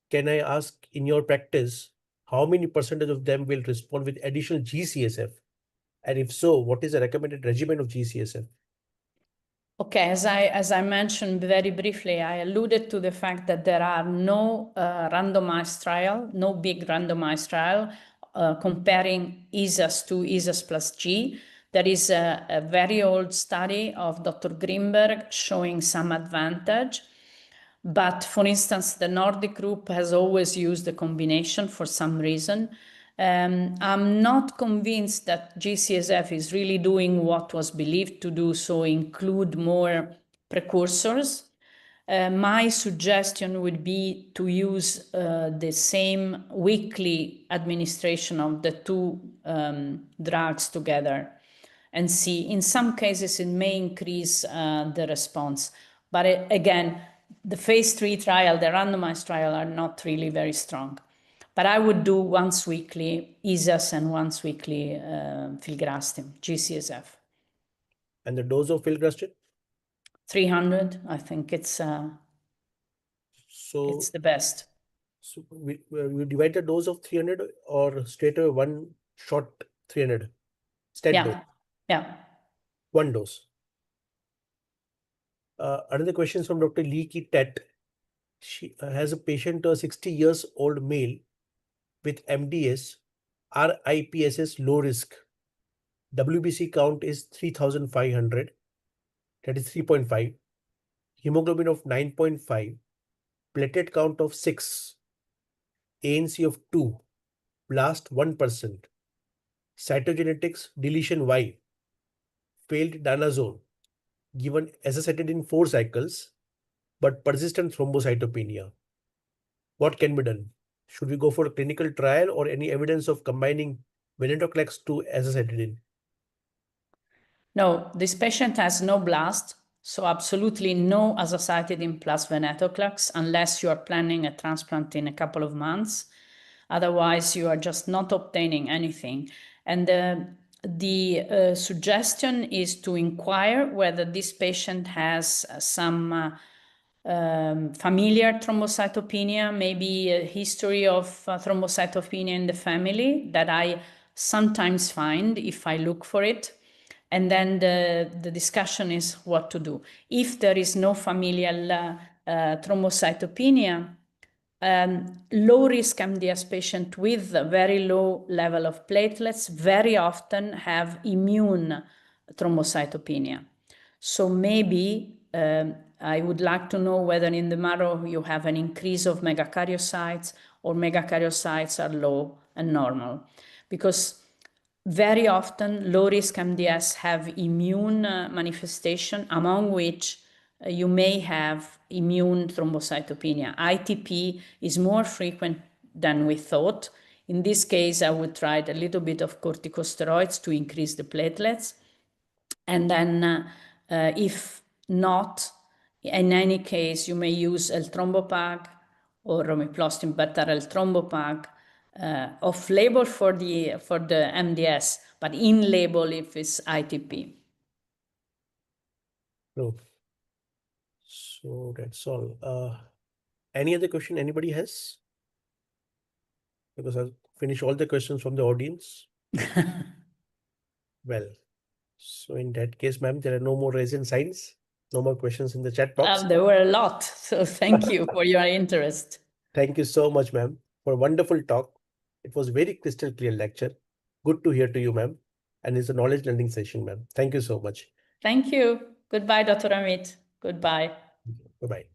A: can I ask, in your practice, how many percentage of them will respond with additional GCSF? And if so, what is the recommended regimen of GCSF?
F: Okay, as I mentioned very briefly, I alluded to the fact that there are no randomized trial, no big randomized trial comparing ESAS to ESAS plus G. There is a very old study of Dr. Greenberg showing some advantage. But for instance, the Nordic group has always used the combination for some reason. I'm not convinced that GCSF is really doing what was believed to do, so include more precursors. My suggestion would be to use the same weekly administration of the two drugs together and see. In some cases, it may increase the response. But again, the phase 3 trial, the randomized trial, are not really very strong. But I would do once weekly ESAS and once weekly filgrastim, GCSF.
A: And the dose of filgrastim?
F: 300, I think it's
A: So
F: the best.
A: So we divide the dose of 300 or straight away one shot 300? Steady dose,
F: Yeah.
A: one dose. Another question from Dr. Leaky Tet. She has a patient, a 60 years old male with MDS, RIPSS low risk. WBC count is 3,500, that is 3.5. Hemoglobin of 9.5, platelet count of 6, ANC of 2, blast 1%, cytogenetics deletion Y, failed danazone, given azacitidine 4 cycles, but persistent thrombocytopenia. What can be done? Should we go for a clinical trial or any evidence of combining venetoclax to azacitidine?
F: No, this patient has no blast, so absolutely no azacitidine plus venetoclax unless you are planning a transplant in a couple of months. Otherwise, you are just not obtaining anything. And the suggestion is to inquire whether this patient has some familiar thrombocytopenia, maybe a history of thrombocytopenia in the family that I sometimes find if I look for it. And then the discussion is what to do. If there is no familial thrombocytopenia, low risk MDS patient with a very low level of platelets very often have immune thrombocytopenia. So maybe I would like to know whether in the marrow you have an increase of megakaryocytes or megakaryocytes are low and normal. Because very often low risk MDS have immune manifestation, among which you may have immune thrombocytopenia. ITP is more frequent than we thought. In this case, I would try a little bit of corticosteroids to increase the platelets. And then if not, in any case, you may use eltrombopag or romiplostim, better eltrombopag, off label for the MDS, but in label if it's ITP.
A: No. So that's all. Any other question anybody has? Because I'll finish all the questions from the audience. Well, so in that case, ma'am, there are no more raising signs, no more questions in the chat box.
F: There were a lot, so thank you for your interest.
A: Thank you so much, ma'am, for a wonderful talk. It was very crystal clear lecture. Good to hear to you, ma'am. And it's a knowledge lending session, ma'am. Thank you so much.
F: Thank you. Goodbye, Dr. Amit. Goodbye.
A: Bye-bye.